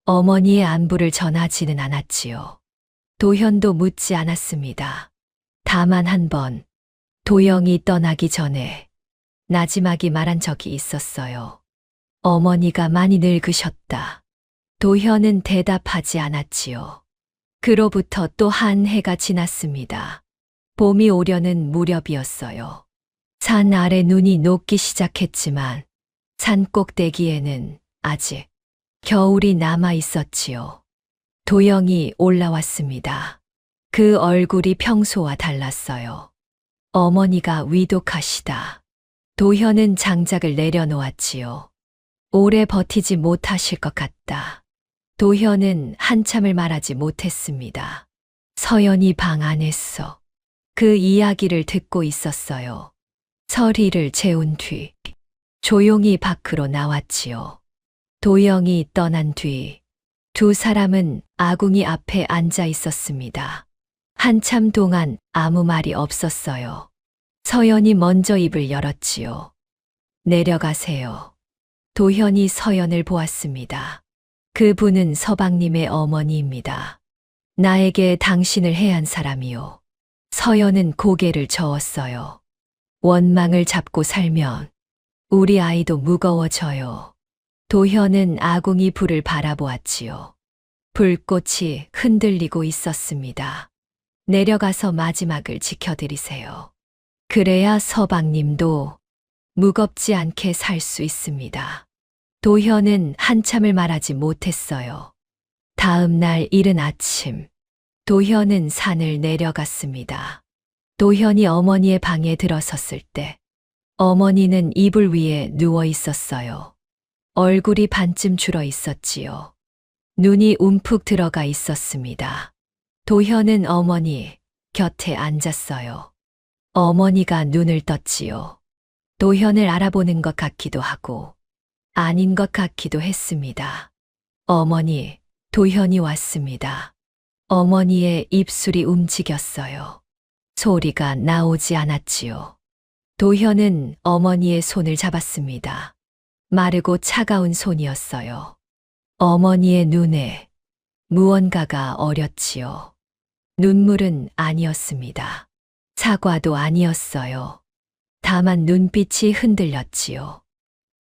어머니의 안부를 전하지는 않았지요. 도현도 묻지 않았습니다. 다만 한 번 도영이 떠나기 전에 나지막이 말한 적이 있었어요. 어머니가 많이 늙으셨다. 도현은 대답하지 않았지요. 그로부터 또 한 해가 지났습니다. 봄이 오려는 무렵이었어요. 산 아래 눈이 녹기 시작했지만 산 꼭대기에는 아직 겨울이 남아 있었지요. 도영이 올라왔습니다. 그 얼굴이 평소와 달랐어요. 어머니가 위독하시다. 도현은 장작을 내려놓았지요. 오래 버티지 못하실 것 같다. 도현은 한참을 말하지 못했습니다. 서연이 방 안에서 그 이야기를 듣고 있었어요. 설이를 재운 뒤 조용히 밖으로 나왔지요. 도영이 떠난 뒤 두 사람은 아궁이 앞에 앉아 있었습니다. 한참 동안 아무 말이 없었어요. 서연이 먼저 입을 열었지요. 내려가세요. 도현이 서연을 보았습니다. 그분은 서방님의 어머니입니다. 나에게 당신을 해한 사람이요. 서연은 고개를 저었어요. 원망을 잡고 살면 우리 아이도 무거워져요. 도현은 아궁이 불을 바라보았지요. 불꽃이 흔들리고 있었습니다. 내려가서 마지막을 지켜드리세요. 그래야 서방님도 무겁지 않게 살 수 있습니다. 도현은 한참을 말하지 못했어요. 다음 날 이른 아침, 도현은 산을 내려갔습니다. 도현이 어머니의 방에 들어섰을 때, 어머니는 이불 위에 누워 있었어요. 얼굴이 반쯤 줄어 있었지요. 눈이 움푹 들어가 있었습니다. 도현은 어머니 곁에 앉았어요. 어머니가 눈을 떴지요. 도현을 알아보는 것 같기도 하고 아닌 것 같기도 했습니다. 어머니, 도현이 왔습니다. 어머니의 입술이 움직였어요. 소리가 나오지 않았지요. 도현은 어머니의 손을 잡았습니다. 마르고 차가운 손이었어요. 어머니의 눈에 무언가가 어렸지요. 눈물은 아니었습니다. 사과도 아니었어요. 다만 눈빛이 흔들렸지요.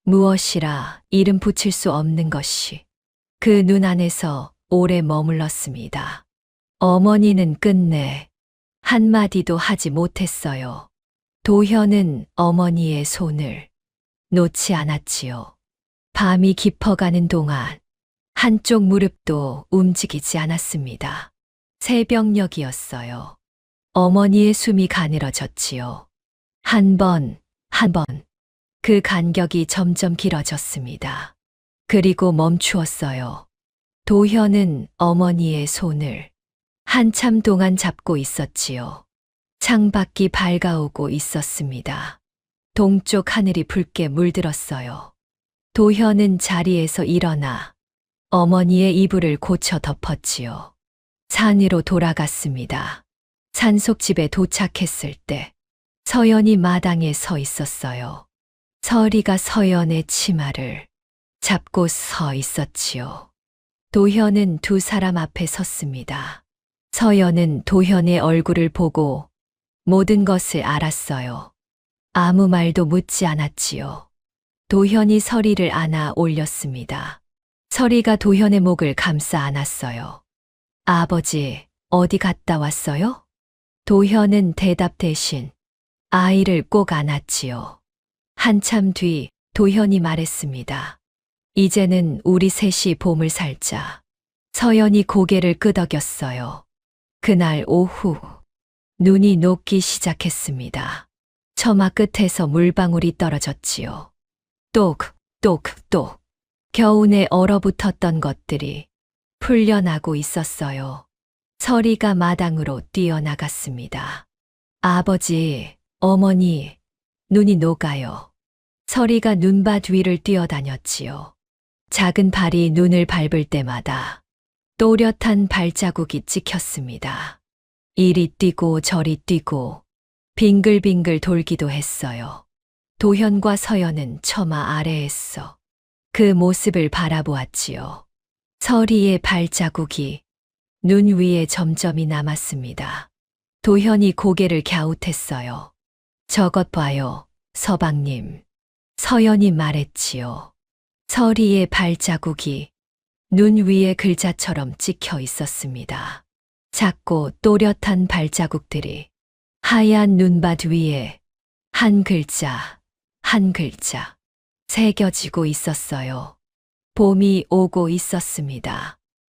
무엇이라 이름 붙일 수 없는 것이 그 눈 안에서 오래 머물렀습니다. 어머니는 끝내 한마디도 하지 못했어요. 도현은 어머니의 손을 놓지 않았지요. 밤이 깊어가는 동안 한쪽 무릎도 움직이지 않았습니다. 새벽녘이었어요. 어머니의 숨이 가늘어졌지요. 한 번, 한 번. 그 간격이 점점 길어졌습니다. 그리고 멈추었어요. 도현은 어머니의 손을 한참 동안 잡고 있었지요. 창밖이 밝아오고 있었습니다. 동쪽 하늘이 붉게 물들었어요. 도현은 자리에서 일어나 어머니의 이불을 고쳐 덮었지요. 산으로 돌아갔습니다. 산속집에 도착했을 때 서연이 마당에 서 있었어요. 서리가 서연의 치마를 잡고 서 있었지요. 도현은 두 사람 앞에 섰습니다. 서연은 도현의 얼굴을 보고 모든 것을 알았어요. 아무 말도 묻지 않았지요. 도현이 서리를 안아 올렸습니다. 서리가 도현의 목을 감싸 안았어요. 아버지, 어디 갔다 왔어요? 도현은 대답 대신 아이를 꼭 안았지요. 한참 뒤 도현이 말했습니다. 이제는 우리 셋이 봄을 살자. 서연이 고개를 끄덕였어요. 그날 오후 눈이 녹기 시작했습니다. 처마 끝에서 물방울이 떨어졌지요. 똑, 똑, 똑. 겨우내 얼어붙었던 것들이 풀려나고 있었어요. 서리가 마당으로 뛰어나갔습니다. 아버지, 어머니, 눈이 녹아요. 서리가 눈밭 위를 뛰어다녔지요. 작은 발이 눈을 밟을 때마다 또렷한 발자국이 찍혔습니다. 이리 뛰고 저리 뛰고 빙글빙글 돌기도 했어요. 도현과 서연은 처마 아래에서 그 모습을 바라보았지요. 서리의 발자국이 눈 위에 점점이 남았습니다. 도현이 고개를 갸웃했어요. 저것 봐요, 서방님. 서연이 말했지요. 서리의 발자국이 눈 위에 글자처럼 찍혀 있었습니다. 작고 또렷한 발자국들이 하얀 눈밭 위에 한 글자, 한 글자 새겨지고 있었어요. 봄이 오고 있었습니다.